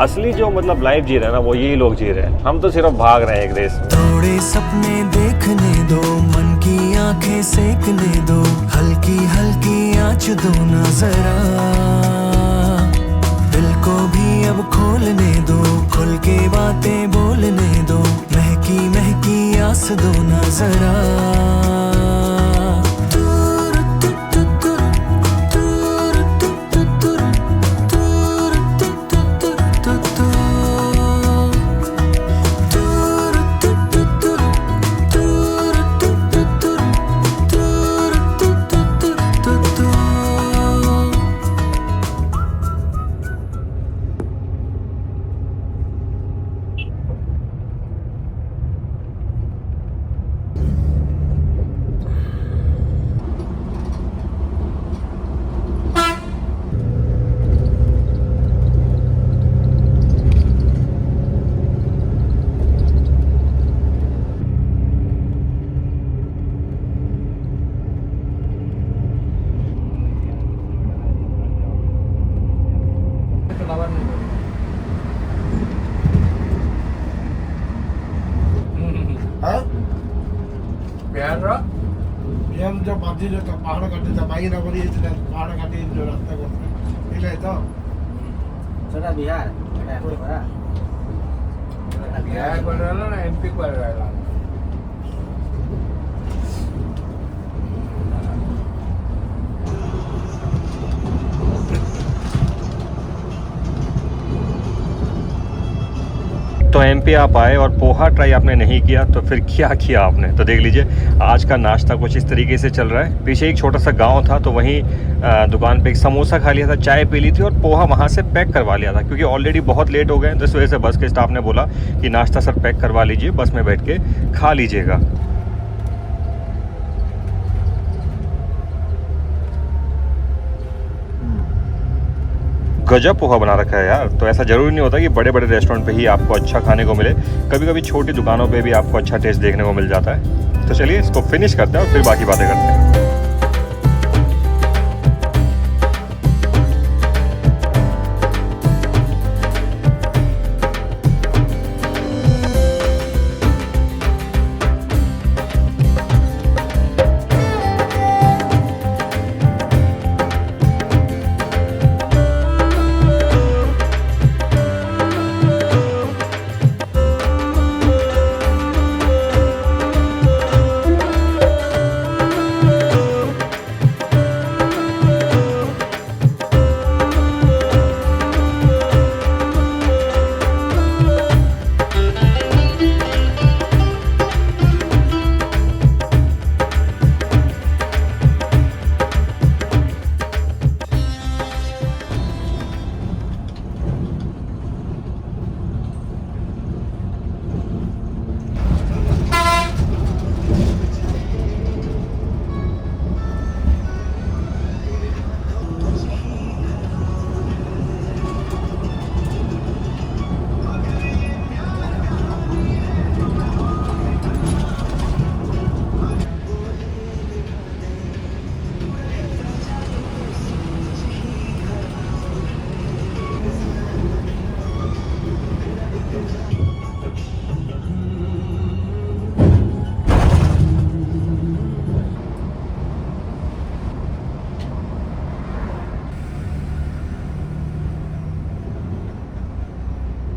असली जो मतलब लाइफ जी रहे हैं ना, वो यही लोग जी रहे हैं। हम तो सिर्फ भाग रहे हैं एक रेस में। थोड़े सपने देखने दो, मन की आंखें सेकने दो, हल्की हल्की आँच दो ना जरा। अब खोलने दो, खुल के बातें बोलने दो, महकी महकी आस दो ना जरा। हम जब बाजी जो पहाड़ काटे दबाई ना बोली इसलिए पहाड़ काटे जो रास्ता करते ठीक है तो छोटा बिहार बिहार बोल रहा ना एमपी बोल रहा तो एमपी आप आए और पोहा ट्राई आपने नहीं किया तो फिर क्या किया आपने? तो देख लीजिए आज का नाश्ता कुछ इस तरीके से चल रहा है। पीछे एक छोटा सा गांव था तो वहीं दुकान पे एक समोसा खा लिया था, चाय पी ली थी और पोहा वहां से पैक करवा लिया था क्योंकि ऑलरेडी बहुत लेट हो गए। तो इस वजह से बस के स्टाफ ने बोला कि नाश्ता सर पैक करवा लीजिए, बस में बैठ के खा लीजिएगा। गजब पोहा बना रखा है यार। तो ऐसा ज़रूरी नहीं होता कि बड़े बड़े रेस्टोरेंट पे ही आपको अच्छा खाने को मिले, कभी कभी छोटी दुकानों पे भी आपको अच्छा टेस्ट देखने को मिल जाता है। तो चलिए इसको फिनिश करते हैं और फिर बाकी बातें करते हैं।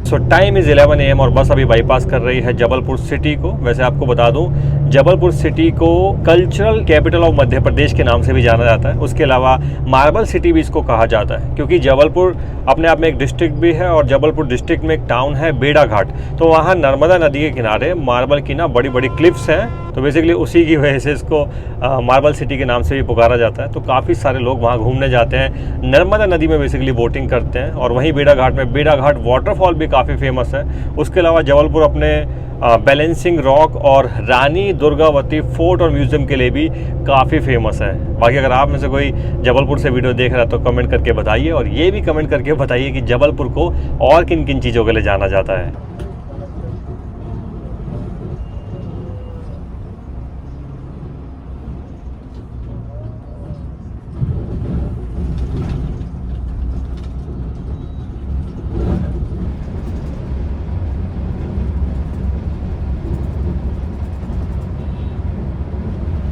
सो टाइम इज़ 11 AM और बस अभी बाईपास कर रही है जबलपुर सिटी को। वैसे आपको बता दूं जबलपुर सिटी को cultural capital of Madhya Pradesh के नाम से भी जाना जाता है। उसके अलावा मार्बल सिटी भी इसको कहा जाता है क्योंकि जबलपुर अपने आप में एक डिस्ट्रिक्ट भी है और जबलपुर डिस्ट्रिक्ट में एक टाउन है बेड़ाघाट। तो वहाँ नर्मदा नदी के किनारे मार्बल की ना बड़ी बड़ी क्लिफ्स हैं, तो बेसिकली उसी की वजह से इसको मार्बल सिटी के नाम से भी पुकारा जाता है। तो काफ़ी सारे लोग वहाँ घूमने जाते हैं, नर्मदा नदी में बेसिकली बोटिंग करते हैं। और वहीं बेड़ाघाट में बेड़ाघाट वाटरफॉल भी काफ़ी फेमस है। उसके अलावा जबलपुर अपने बैलेंसिंग रॉक और रानी दुर्गावती फोर्ट और म्यूज़ियम के लिए भी काफ़ी फेमस है। बाकी अगर आप में से कोई जबलपुर से वीडियो देख रहा है तो कमेंट करके बताइए, और ये भी कमेंट करके बताइए कि जबलपुर को और किन किन चीज़ों के लिए जाना जाता है।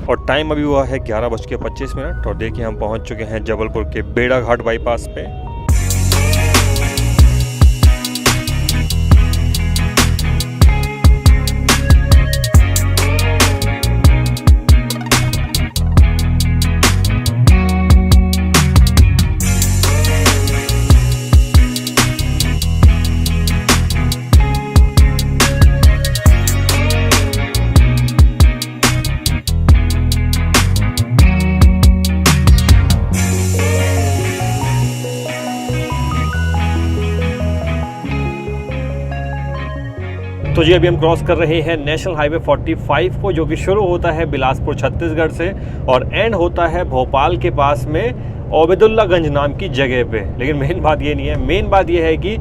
और टाइम अभी हुआ है 11:25 और देखिए हम पहुंच चुके हैं जबलपुर के बेड़ाघाट बाईपास पे। तो जी अभी हम क्रॉस कर रहे हैं नेशनल हाईवे 45 को, जो कि शुरू होता है बिलासपुर छत्तीसगढ़ से और एंड होता है भोपाल के पास में ओबेदुल्लागंज नाम की जगह पे। लेकिन मेन बात ये नहीं है, मेन बात ये है कि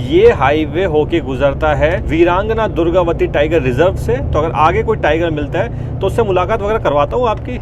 ये हाईवे होके गुजरता है वीरांगना दुर्गावती टाइगर रिजर्व से। तो अगर आगे कोई टाइगर मिलता है तो उससे मुलाकात वगैरह करवाता हूँ आपकी।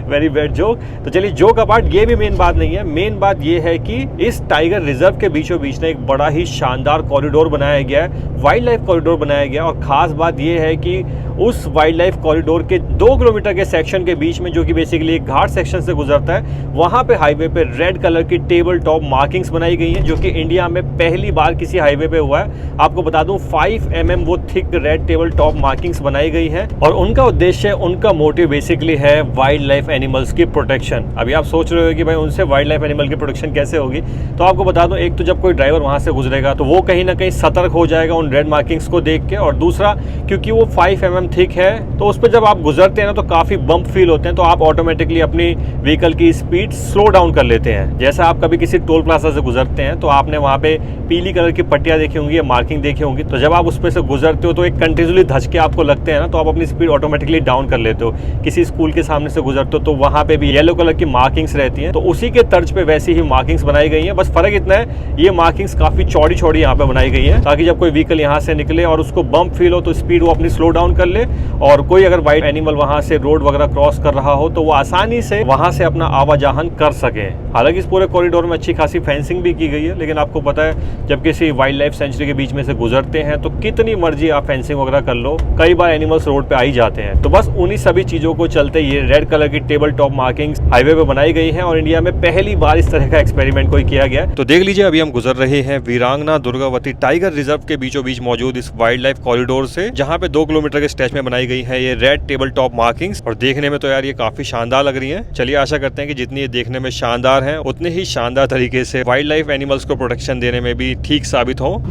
Very bad joke. तो चलिए जोक अपार्ट, ये भी मेन बात नहीं है। मेन बात ये है कि इस टाइगर रिजर्व के बीचों बीच में एक बड़ा ही शानदार कॉरिडोर बनाया गया है, वाइल्ड लाइफ कॉरिडोर बनाया गया। और खास बात ये है कि उस वाइल्ड लाइफ कॉरिडोर के 2 किलोमीटर के सेक्शन के बीच में, जो कि बेसिकली एक घाट सेक्शन से गुजरता है, वहां पे हाईवे पे रेड कलर की टेबल टॉप मार्किंग्स बनाई गई हैं, जो कि इंडिया में पहली बार किसी हाईवे पे हुआ है। आपको बता दूं 5 mm वो thick red table top markings बनाई गई हैं और उनका उद्देश्य, उनका मोटिव बेसिकली है वाइल्ड लाइफ एनिमल्स की प्रोटेक्शन। अभी आप सोच रहे हो कि भाई उनसे वाइल्ड लाइफ एनिमल की प्रोटेक्शन कैसे होगी, तो आपको बता दूं एक तो जब कोई ड्राइवर वहां से गुजरेगा तो वो कहीं ना कहीं सतर्क हो जाएगा उन रेड मार्किंग्स को देख के, और दूसरा क्योंकि वो 5 mm थिक है तो उस पर जब आप गुजरते हैं ना तो काफ़ी बम्प फील होते हैं, तो आप ऑटोमेटिकली अपनी व्हीकल की स्पीड स्लो डाउन कर लेते हैं। जैसा आप कभी किसी टोल प्लाजा से गुजरते हैं तो आपने वहाँ पे पीली कलर की पट्टियाँ देखी होंगी या मार्किंग देखी होंगी, तो जब आप उस पर से गुजरते हो तो एक कंटिन्यूसली धचके आपको लगते हैं ना, तो आप अपनी स्पीड ऑटोमेटिकली डाउन कर लेते हो। किसी स्कूल के सामने से गुजरते हो तो वहाँ पे भी येलो कलर की मार्किंग्स रहती हैं, तो उसी के तर्ज पे वैसी ही मार्किंग्स बनाई गई हैं। बस फर्क इतना है, ये मार्किंग्स काफ़ी चौड़ी चौड़ी यहाँ पे बनाई गई है, ताकि जब कोई व्हीकल यहाँ से निकले और उसको बम्प फील हो तो स्पीड वो अपनी स्लो डाउन कर ले, और कोई अगर वाइल्ड एनिमल वहाँ से रोड वगैरह क्रॉस कर रहा हो तो वो आसानी से वहाँ से अपना आवाजाहन कर सके। हालांकि इस पूरे कॉरिडोर में अच्छी खासी फेंसिंग भी की गई है, लेकिन आपको पता है जब किसी वाइल्ड लाइफ सेंचुरी के बीच में से गुजरते हैं तो कितनी मर्जी आप फेंसिंग वगैरह कर लो, कई बार एनिमल्स रोड पे आ ही जाते हैं। तो बस उन्हीं सभी चीजों को चलते ये रेड कलर की टेबल टॉप मार्किंग्स हाईवे पे बनाई गई हैं और इंडिया में पहली बार इस तरह का एक्सपेरिमेंट कोई किया गया है। तो देख लीजिए अभी हम गुजर रहे हैं वीरांगना दुर्गावती टाइगर रिजर्व के बीचों बीच मौजूद इस वाइल्ड लाइफ कॉरिडोर से, जहाँ पे 2 किलोमीटर के स्ट्रेच में बनाई गई है ये रेड टेबल टॉप मार्किंग्स। और देखने में तो यार ये काफी शानदार लग रही है। चलिए आशा करते हैं कि जितनी ये देखने में शानदार है उतने ही शानदार तरीके से वाइल्ड लाइफ एनिमल्स को प्रोटेक्शन देने में भी ठीक साबित हो।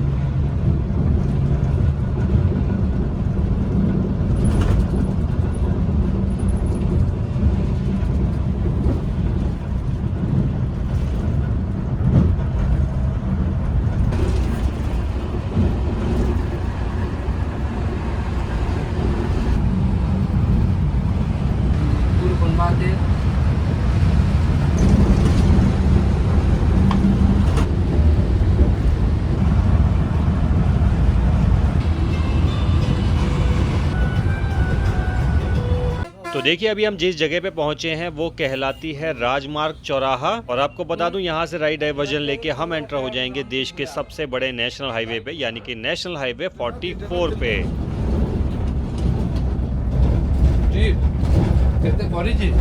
तो देखिए अभी हम जिस जगह पे पहुंचे हैं वो कहलाती है राजमार्ग चौराहा, और आपको बता दूं यहाँ से राइट डाइवर्जन लेके हम एंटर हो जाएंगे देश के सबसे बड़े नेशनल हाईवे पे, यानी कि नेशनल हाईवे 44 पे। जी कितने बड़ी जी।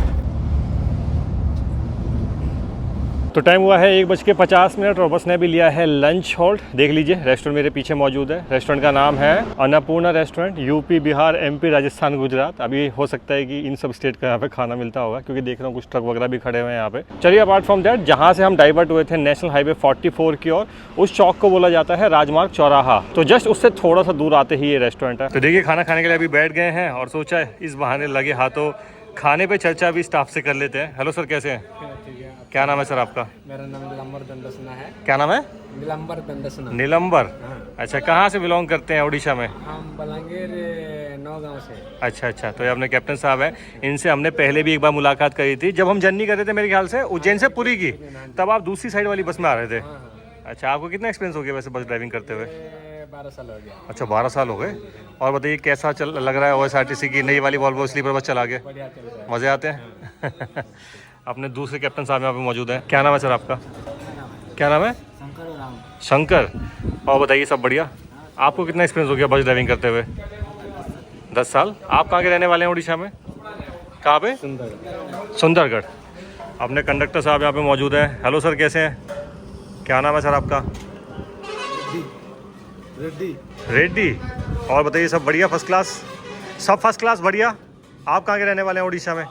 तो टाइम हुआ है 1:50 और बस ने भी लिया है लंच होल्ड। देख लीजिए रेस्टोरेंट मेरे पीछे मौजूद है। रेस्टोरेंट का नाम है Annapurna restaurant, UP, Bihar, MP, Rajasthan, Gujarat. अभी हो सकता है कि इन सब स्टेट का यहाँ पे खाना मिलता होगा, क्योंकि देख रहा हूँ कुछ ट्रक वगैरह भी खड़े हुए हैं यहाँ पे। चलिए अपार्ट फ्रॉम दैट, जहाँ से हम डाइवर्ट हुए थे नेशनल हाईवे 44 की ओर, उस चौक को बोला जाता है राजमार्ग चौराहा। तो जस्ट उससे थोड़ा सा दूर आते ही ये रेस्टोरेंट है। तो देखिए खाना खाने के लिए अभी बैठ गए हैं और सोचा है इस बहाने लगे हाथों खाने पे चर्चा भी स्टाफ से कर लेते हैं। हेलो सर, कैसे हैं? क्या नाम है सर आपका? मेरा नाम नीलंबर दंडसना है। क्या नाम है? नीलंबर दंडसना। नीलंबर, अच्छा। कहाँ से बिलोंग करते हैं? उड़ीसा में। हम बलांगीर नौगांव से। अच्छा अच्छा। तो ये अपने कैप्टन साहब हैं, इनसे हमने पहले भी एक बार मुलाकात करी थी जब हम जर्नी कर रहे थे, मेरे ख्याल से उज्जैन से पुरी की। तब आप दूसरी साइड वाली बस में आ रहे थे। अच्छा, आपको कितना एक्सपीरियंस हो गया वैसे बस ड्राइविंग करते हुए? 12 साल हो गया। अच्छा, 12 साल हो गए। और बताइए कैसा लग रहा है OSRTC की नई वाली वॉल्वो स्लीपर बस चला के? बढ़िया चल रहा है। मज़े आते हैं? अपने दूसरे कैप्टन साहब यहाँ पे मौजूद हैं। क्या नाम है सर आपका? क्या नाम है? शंकर। और बताइए सब बढ़िया? आपको कितना एक्सपीरियंस हो गया बस ड्राइविंग करते हुए? 10 साल। आप कहाँ के रहने वाले हैं उड़ीसा में? कहाँ पे? सुंदरगढ़। अपने कंडक्टर साहब यहाँ पे मौजूद हैं। हेलो सर, कैसे हैं? क्या नाम है सर आपका? रेड्डी। और बताइए सब बढ़िया? First class? सब फर्स्ट क्लास, बढ़िया। आप कहाँ के रहने वाले हैं उड़ीसा में?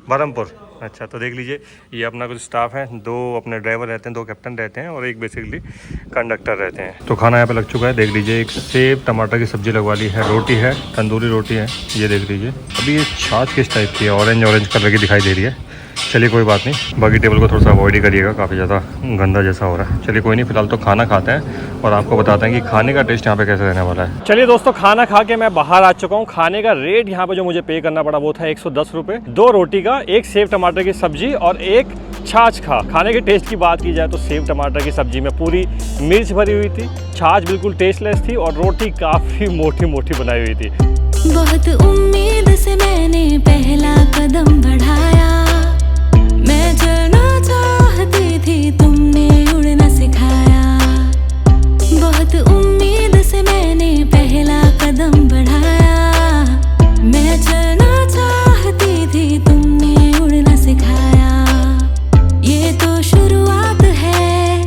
बरहमपुर। अच्छा, तो देख लीजिए ये अपना कुछ स्टाफ है, 2 अपने ड्राइवर रहते हैं, 2 कैप्टन रहते हैं और एक बेसिकली कंडक्टर रहते हैं। तो खाना यहाँ पे लग चुका है, देख लीजिए। एक सेब टमाटर की सब्जी लगवा ली है, रोटी है, तंदूरी रोटी है, ये देख लीजिए। अभी ये छाछ किस टाइप की है, ऑरेंज कलर की दिखाई दे रही है। चलिए कोई बात नहीं, बाकी टेबल को थोड़ा सा अवॉइड ही करिएगा, काफ़ी ज़्यादा गंदा जैसा हो रहा है। चलिए कोई नहीं, फिलहाल तो खाना खाते हैं और आपको बताते हैं कि खाने का टेस्ट यहाँ पे कैसे रहने वाला है। चलिए दोस्तों, खाना खा के मैं बाहर आ चुका हूँ। खाने का रेट यहाँ पे जो मुझे पे करना पड़ा वो था 110 रुपये, 2 रोटी का, 1 सेव टमाटर की सब्जी और 1 छाछ खा। खाने के टेस्ट की बात की जाए तो सेव टमाटर की सब्जी में पूरी मिर्च भरी हुई थी, छाछ बिल्कुल टेस्टलेस थी और रोटी काफ़ी मोटी मोटी बनाई हुई थी। बहुत उम्मीद से मैंने पहला कदम बढ़ाया, मैं चलना चाहती थी, तुमने उड़ना सिखाया। बहुत उम्मीद से मैंने पहला कदम बढ़ाया, मैं चलना चाहती थी, तुमने उड़ना सिखाया। ये तो शुरुआत है,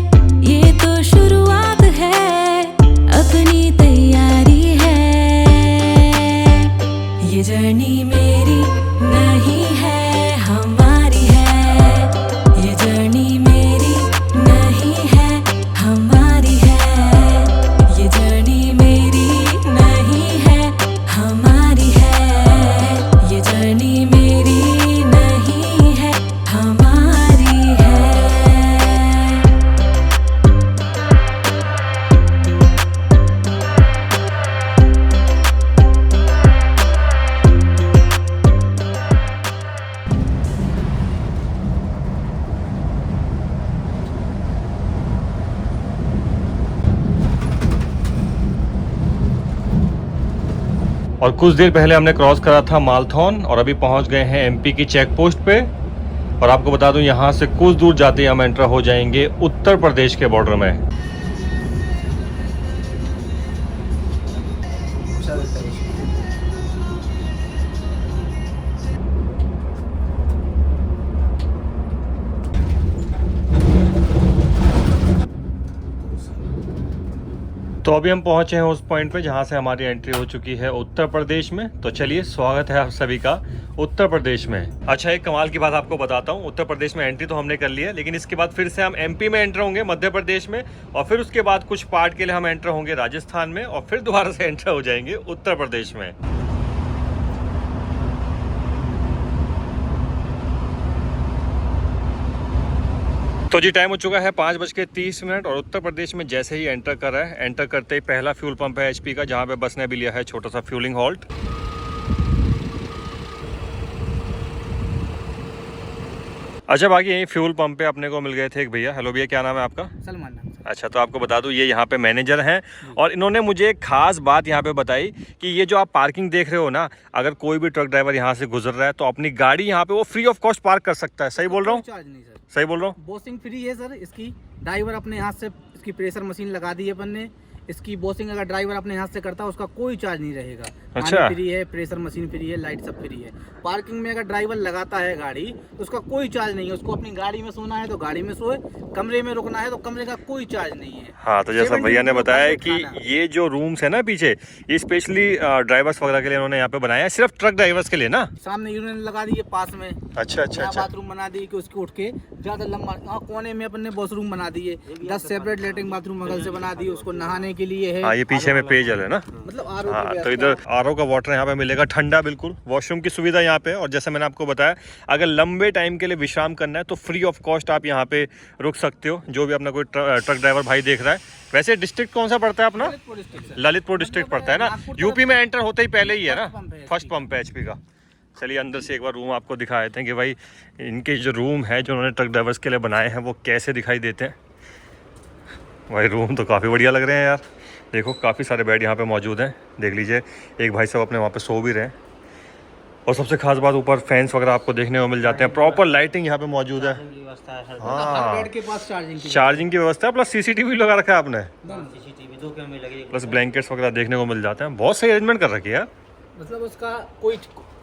ये तो शुरुआत है, अपनी तैयारी है। ये जर्नी मेरी नहीं है, हमारी है। ये जर्नी मेरी नहीं है, हमारी है। ये जर्नी मेरी नहीं है, हमारी है। ये जर्नी मेरी नहीं है, हमारी है। और कुछ देर पहले हमने क्रॉस करा था मालथौन और अभी पहुंच गए हैं एमपी की चेक पोस्ट पे। और आपको बता दूं, यहाँ से कुछ दूर जाते ही हम एंटर हो जाएंगे उत्तर प्रदेश के बॉर्डर में। तो अभी हम पहुंचे हैं उस पॉइंट पे जहां से हमारी एंट्री हो चुकी है उत्तर प्रदेश में। तो चलिए, स्वागत है आप सभी का उत्तर प्रदेश में। अच्छा, एक कमाल की बात आपको बताता हूं, उत्तर प्रदेश में एंट्री तो हमने कर ली है, लेकिन इसके बाद फिर से हम एमपी में एंटर होंगे, मध्य प्रदेश में, और फिर उसके बाद कुछ पार्ट के लिए हम एंटर होंगे राजस्थान में, और फिर दोबारा से एंटर हो जाएंगे उत्तर प्रदेश में। तो जी टाइम हो चुका है 5:30 और उत्तर प्रदेश में जैसे ही एंटर कर रहा है, एंटर करते ही पहला फ्यूल पंप है एचपी का, जहां पे बस ने भी लिया है छोटा सा फ्यूलिंग हॉल्ट। अच्छा, बाकी यही फ्यूल पंप पे अपने को मिल गए थे एक भैया। हेलो भैया, क्या नाम है आपका? सलमान नाम से। अच्छा, तो आपको बता दूं, ये यहाँ पे मैनेजर हैं और इन्होंने मुझे एक खास बात यहाँ पे बताई कि ये जो आप पार्किंग देख रहे हो ना, अगर कोई भी ट्रक ड्राइवर यहाँ से गुजर रहा है तो अपनी गाड़ी यहाँ पे वो फ्री ऑफ कॉस्ट पार्क कर सकता है। सही बोल रहा हूँ? चार्ज नहीं सर, सही बोल रहा हूँ? बॉसिंग फ्री है सर इसकी। ड्राइवर अपने हाथ से इसकी प्रेशर मशीन लगा दी है अपन ने। इसकी बॉसिंग अगर ड्राइवर अपने हाथ से करता है उसका कोई चार्ज नहीं रहेगा। अच्छा। पानी फ्री है, प्रेशर मशीन फ्री है, लाइट सब फ्री है। पार्किंग में अगर ड्राइवर लगाता है गाड़ी तो उसका कोई चार्ज नहीं है। उसको अपनी गाड़ी में सोना है तो गाड़ी में सोए, कमरे में रुकना है तो कमरे का कोई चार्ज नहीं है। हाँ, तो जैसा भैया ने बताया कि खाना। ये जो रूम्स है ना पीछे, ये स्पेशली ड्राइवर्स वगैरह के लिए उन्होंने यहाँ पे बनाया है, सिर्फ ट्रक ड्राइवर्स के लिए ना। सामने यूनियन लगा दी है पास में। अच्छा अच्छा अच्छा। बाथरूम बना दी कि उसको उठ के ज्यादा लंबा, कोने में अपन ने वॉशरूम बना दिए, 10 सेपरेट लेटरिन बाथरूम बगल से बना दिए, उसको नहाने के लिए है। हाँ, ये पीछे में पेयजल है ना। मतलब आर हाँ, तो इधर आरओ का वाटर यहाँ पे मिलेगा ठंडा बिल्कुल, वॉशरूम की सुविधा यहाँ पे। और जैसे मैंने आपको बताया, अगर लंबे टाइम के लिए विश्राम करना है तो फ्री ऑफ कॉस्ट आप यहाँ पे रुक सकते हो, जो भी अपना कोई ट्रक ड्राइवर भाई देख रहा है। वैसे डिस्ट्रिक्ट कौन सा पड़ता है अपना? ललितपुर डिस्ट्रिक्ट पड़ता है ना। यूपी में एंटर होते ही पहले ही है ना, फर्स्ट पंप है एचपी का। चलिए अंदर से एक बार रूम आपको दिखा देते हैं कि भाई इनके जो रूम है जो उन्होंने ट्रक ड्राइवर्स के लिए बनाए हैं वो कैसे दिखाई देते हैं। भाई रूम तो काफ़ी बढ़िया लग रहे हैं यार। देखो, काफ़ी सारे बेड यहाँ पे मौजूद हैं, देख लीजिए। एक भाई साहब अपने वहाँ पे सो भी रहे हैं। और सबसे खास बात, ऊपर फैंस वगैरह आपको देखने को मिल जाते हैं। प्रॉपर लाइटिंग यहाँ पे मौजूद है। हाँ, बेड के पास चार्जिंग की व्यवस्था है, प्लस सीसीटीवी लगा रखा है आपने, सीसीटीवी 2 कैमरे लगे, प्लस ब्लैंकेट्स वगैरह देखने को मिल जाते हैं। बहुत सही अरेंजमेंट कर रखी है। मतलब उसका कोई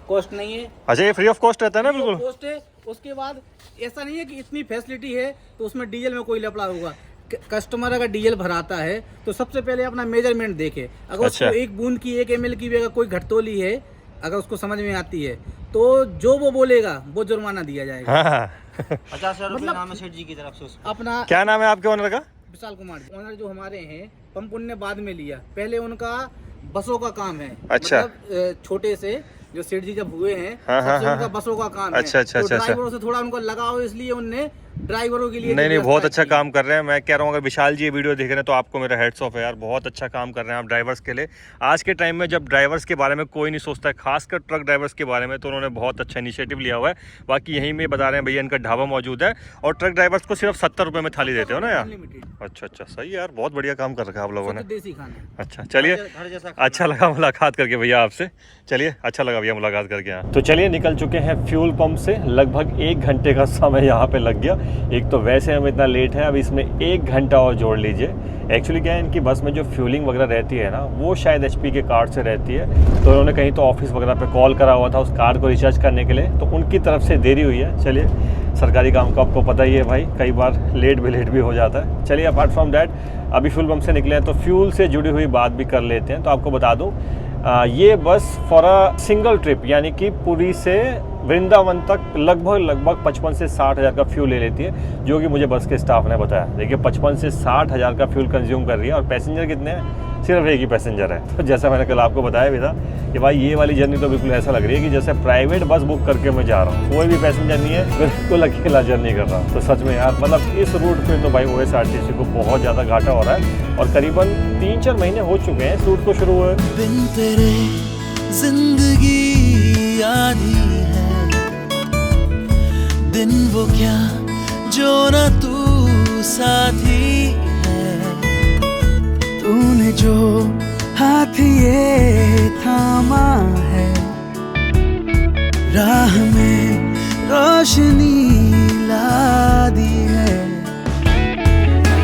कॉस्ट नहीं है। अच्छा, ये फ्री ऑफ कॉस्ट रहता है ना? बिल्कुल कॉस्ट है। उसके बाद ऐसा नहीं है कि इतनी फैसिलिटी है तो उसमें डीजल में कोई लफड़ा होगा। कस्टमर अगर डीजल भराता है तो सबसे पहले अपना मेजरमेंट देखे, अगर अच्छा। उसको 1 बूंद की 1 ml की भी अगर कोई घटतोली है अगर उसको समझ में आती है तो जो वो बोलेगा वो जुर्माना दिया जाएगा। हाँ 50,000 रुपये मतलब- नाम है सेठ जी की तरफ से उसका। अपना क्या नाम है आपके ओनर का? विशाल कुमार जी ओनर जो हमारे हैं, पंप उनने बाद में लिया, पहले उनका बसों का काम है। अच्छा। मतलब छोटे से जो सेठ जी जब हुए हैं हाँ, हाँ, सबसे हाँ, उनका हाँ। बसों का काम अच्छा, है। अच्छा, तो अच्छा, अच्छा। ड्राइवरों से थोड़ा उनको लगाव, इसलिए उनने ड्राइवरों के लिए नहीं नहीं, व्यवस्था बहुत अच्छा की। काम कर रहे हैं। मैं कह रहा हूँ अगर विशाल जी ये वीडियो देख रहे हैं तो आपको मेरा हेड्स ऑफ है यार, बहुत अच्छा काम कर रहे हैं आप ड्राइवर्स के लिए। आज के टाइम में जब ड्राइवर्स के बारे में कोई नहीं सोचता है, खासकर ट्रक ड्राइवर्स के बारे में, तो उन्होंने बहुत अच्छा इनिशिएटिव लिया हुआ है। बाकी यहीं में बता रहे हैं भैया इनका ढाबा मौजूद है और ट्रक ड्राइवर्स को सिर्फ 70 रुपये में थाली देते हो ना यार? अनलिमिटेड अच्छा अच्छा, सही है यार, बहुत बढ़िया काम कर रखा है आप लोगों ने। शुद्ध देसी खाना। अच्छा चलिए, घर जैसा खाना। अच्छा लगा मुलाकात करके भैया आपसे। चलिए, अच्छा लगा भैया मुलाकात करके यहाँ। तो चलिए निकल चुके हैं फ्यूल पंप से। लगभग 1 घंटे का समय यहाँ पे लग गया। एक तो वैसे हम इतना लेट है, अब इसमें 1 घंटा और जोड़ लीजिए। एक्चुअली क्या है, इनकी बस में जो फ्यूलिंग वगैरह रहती है ना, वो शायद HP के कार्ड से रहती है। तो उन्होंने कहीं तो ऑफिस वगैरह पे कॉल करा हुआ था उस कार्ड को रिचार्ज करने के लिए, तो उनकी तरफ से देरी हुई है। चलिए, सरकारी काम का आपको पता ही है भाई, कई बार लेट भी हो जाता है। चलिए, अपार्ट फ्रॉम डैट अभी फ्यूल पंप से निकले हैं तो फ्यूल से जुड़ी हुई बात भी कर लेते हैं। तो आपको बता दूँ, ये बस फॉर अ सिंगल ट्रिप यानी कि पुरी से वृंदावन तक लगभग 55 से 60 हज़ार का फ्यूल ले लेती है, जो कि मुझे बस के स्टाफ ने बताया। देखिए 55 से 60 हज़ार का फ्यूल कंज्यूम कर रही है और पैसेंजर कितने हैं? सिर्फ एक ही पैसेंजर है। तो जैसा मैंने कल आपको बताया भी था कि भाई ये वाली जर्नी तो बिल्कुल ऐसा लग रही है कि जैसे प्राइवेट बस बुक करके मैं जा रहा हूँ, कोई भी पैसेंजर नहीं है, बिल्कुल अकेला जर्नी कर रहा हूँ। तो सच में यार, मतलब इस रूट पे तो भाई OSRTC को बहुत ज़्यादा घाटा हो रहा है और करीबन 3-4 महीने हो चुके हैं इस रूट को शुरू हुए। बिन तेरे जिंदगी आधी है, दिन वो क्या जो ना तू साथी है। तूने जो हाथ ये थामा है, राह में रोशनी ला दी है।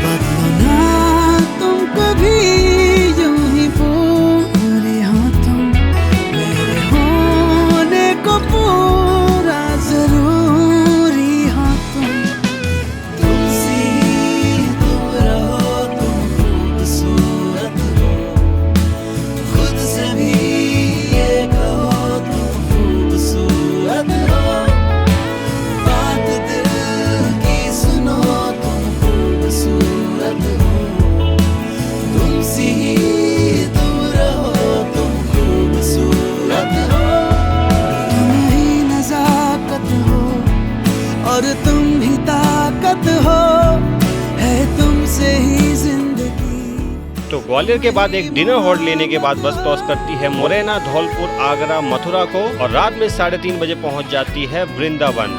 बदलो ना तुम कभी यूं ही पूरी हो, तुम मेरे होने को पूरा जरूरी हो। तुमसे तुम रहो, तुम खूबसूरत हो, खुद से भी ये कहो तुम खूबसूरत हो। बात दिल की सुनो, तुम खूबसूरत हो, तुमसे तुम रहो, तुम खूबसूरत हो। तुम ही नजाकत हो और तुम ही ताकत हो, है तुमसे ही जिंदगी। तो ग्वालियर के बाद एक डिनर हॉल्ट लेने के बाद बस क्रॉस करती है मुरैना, धौलपुर, आगरा, मथुरा को और रात में 3:30 बजे पहुंच जाती है वृंदावन।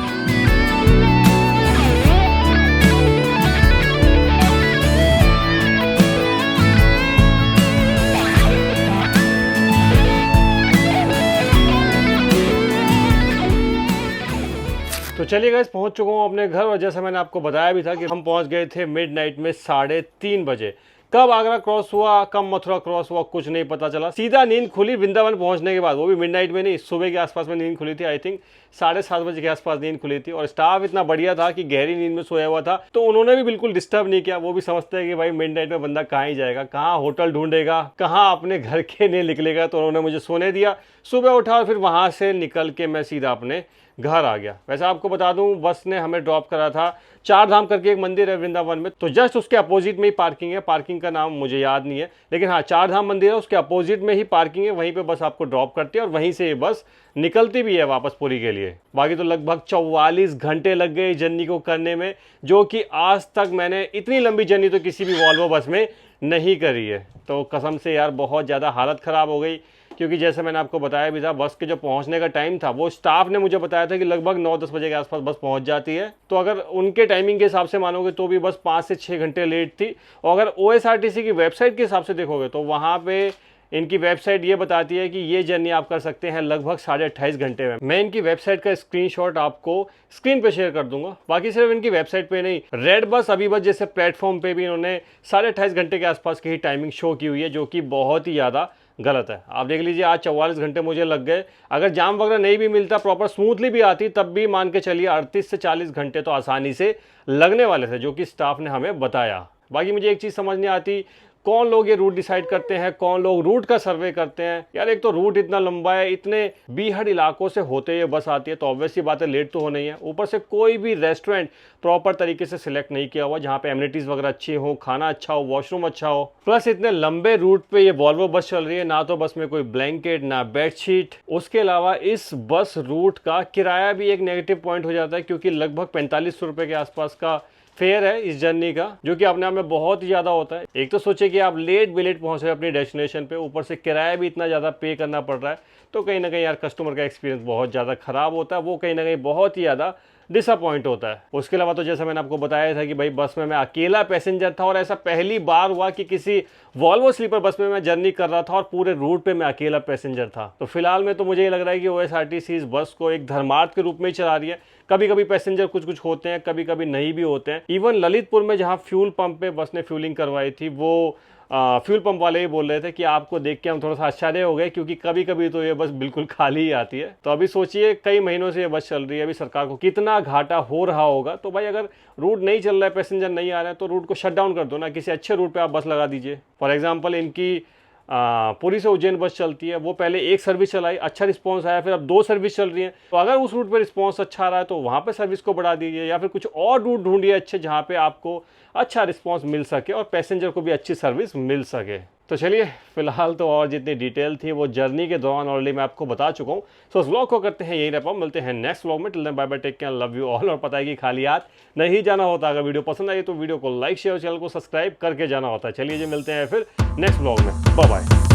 तो चलिए गाइस, पहुंच चुका हूं अपने घर और जैसा मैंने आपको बताया भी था कि हम पहुंच गए थे मिडनाइट में 3:30 बजे। कब आगरा क्रॉस हुआ, कब मथुरा क्रॉस हुआ, कुछ नहीं पता चला। सीधा नींद खुली वृंदावन पहुंचने के बाद, वो भी मिडनाइट में नहीं, सुबह के आसपास में नींद खुली थी। आई थिंक 7:30 बजे के आसपास नींद खुली थी और स्टाफ इतना बढ़िया था कि गहरी नींद में सोया हुआ था, तो उन्होंने भी बिल्कुल डिस्टर्ब नहीं किया। वो भी समझते हैं कि भाई मिडनाइट में बंदा कहाँ ही जाएगा, कहाँ होटल ढूंढेगा, कहाँ अपने घर के लिए निकलेगा, तो उन्होंने मुझे सोने दिया। सुबह उठा और फिर वहाँ से निकल के मैं सीधा अपने घर आ गया। वैसे आपको बता दूं, बस ने हमें ड्रॉप करा था 4 धाम करके एक मंदिर है वृंदावन में, तो जस्ट उसके अपोजिट में ही पार्किंग है। पार्किंग का नाम मुझे याद नहीं है, लेकिन हाँ 4 धाम मंदिर है, उसके अपोजिट में ही पार्किंग है। वहीं पे बस आपको ड्रॉप करती है और वहीं से ये बस निकलती भी है वापस पुरी के लिए। बाकी तो लगभग 44 घंटे लग गए जर्नी को करने में, जो कि आज तक मैंने इतनी लंबी जर्नी तो किसी भी वॉल्वो बस में नहीं करी है। तो कसम से यार बहुत ज़्यादा हालत ख़राब हो गई, क्योंकि जैसे मैंने आपको बताया भी था, बस के जो पहुंचने का टाइम था वो स्टाफ ने मुझे बताया था कि लगभग 9-10 बजे के आसपास बस पहुंच जाती है। तो अगर उनके टाइमिंग के हिसाब से मानोगे तो भी बस 5 से 6 घंटे लेट थी। और अगर OSRTC की वेबसाइट के हिसाब से देखोगे तो वहाँ पे इनकी वेबसाइट ये बताती है कि ये जर्नी आप कर सकते हैं लगभग 28.5 घंटे में। मैं इनकी वेबसाइट का स्क्रीनशॉट आपको स्क्रीन पे शेयर कर दूंगा। बाकी सिर्फ इनकी वेबसाइट पे नहीं, रेड बस, अभी बस जैसे प्लेटफॉर्म पे भी इन्होंने 28.5 घंटे के आसपास की ही टाइमिंग शो की हुई है, जो कि बहुत ही ज़्यादा गलत है। आप देख लीजिए, आज 44 घंटे मुझे लग गए। अगर जाम वगैरह नहीं भी मिलता, प्रॉपर स्मूथली भी आती, तब भी मान के चलिए 38 से 40 घंटे तो आसानी से लगने वाले थे, जो कि स्टाफ ने हमें बताया। बाकी मुझे एक चीज़ समझ नहीं आती, कौन लोग ये रूट डिसाइड करते हैं, कौन लोग रूट का सर्वे करते हैं। यार एक तो रूट इतना लंबा है, इतने बीहड़ इलाकों से होते हुए बस आती है, तो ऑब्वियस सी बात है लेट तो होना ही है। ऊपर से कोई भी रेस्टोरेंट प्रॉपर तरीके से सिलेक्ट नहीं किया हुआ जहाँ पे एमिनिटीज वगैरह अच्छी हो, खाना अच्छा हो, वॉशरूम अच्छा हो। प्लस इतने लंबे रूट पे ये वॉल्वो बस चल रही है, ना तो बस में कोई ब्लैंकेट ना बेडशीट। उसके अलावा इस बस रूट का किराया भी एक नेगेटिव पॉइंट हो जाता है, क्योंकि लगभग 4500 रुपये के आसपास का फेयर है इस जर्नी का, जो कि अपने आप में बहुत ही ज़्यादा होता है। एक तो सोचे कि आप लेट पहुंच रहे हैं अपनी डेस्टिनेशन पे, ऊपर से किराया भी इतना ज़्यादा पे करना पड़ रहा है, तो कहीं ना कहीं यार कस्टमर का एक्सपीरियंस बहुत ज़्यादा ख़राब होता है, वो कहीं ना कहीं बहुत ही ज़्यादा डिसअपॉइंट होता है। उसके अलावा तो जैसा मैंने आपको बताया था कि भाई बस में मैं अकेला पैसेंजर था, और ऐसा पहली बार हुआ कि किसी वॉल्वो स्लीपर बस में मैं जर्नी कर रहा था और पूरे रूट पे मैं अकेला पैसेंजर था। तो फिलहाल में तो मुझे ये लग रहा है कि OSRTC इस बस को एक धर्मार्थ के रूप में ही चला रही है। कभी कभी पैसेंजर कुछ होते हैं, कभी कभी नहीं भी होते हैं। इवन ललितपुर में जहाँ फ्यूल पंप पे बस ने फ्यूलिंग करवाई थी, वो फ्यूल पंप वाले ही बोल रहे थे कि आपको देख के हम थोड़ा सा आश्चर्य हो गए, क्योंकि कभी कभी तो ये बस बिल्कुल खाली ही आती है। तो अभी सोचिए कई महीनों से ये बस चल रही है, अभी सरकार को कितना घाटा हो रहा होगा। तो भाई अगर रूट नहीं चल रहा है, पैसेंजर नहीं आ रहे हैं, तो रूट को शट डाउन कर दो ना, किसी अच्छे रूट पे आप बस लगा दीजिए। फॉर एग्जांपल इनकी पुरी से उज्जैन बस चलती है, वो पहले एक सर्विस चलाई, अच्छा रिस्पांस आया, फिर अब 2 सर्विस चल रही हैं। तो अगर उस रूट पे रिस्पांस अच्छा आ रहा है तो वहाँ पे सर्विस को बढ़ा दीजिए, या फिर कुछ और रूट ढूंढिए अच्छे जहाँ पे आपको अच्छा रिस्पांस मिल सके और पैसेंजर को भी अच्छी सर्विस मिल सके। तो चलिए फिलहाल तो और जितनी डिटेल थी वो जर्नी के दौरान ऑलरेडी मैं आपको बता चुका हूँ। सो इस व्लॉग को करते हैं यही रैप अप, मिलते हैं नेक्स्ट व्लॉग में। Till then bye bye, take care, love you all. और पता है कि खाली हाथ नहीं जाना होता, अगर वीडियो पसंद आई तो वीडियो को लाइक शेयर, चैनल को सब्सक्राइब करके जाना होता है। चलिए जी मिलते हैं फिर नेक्स्ट व्लॉग में, बाय बाय।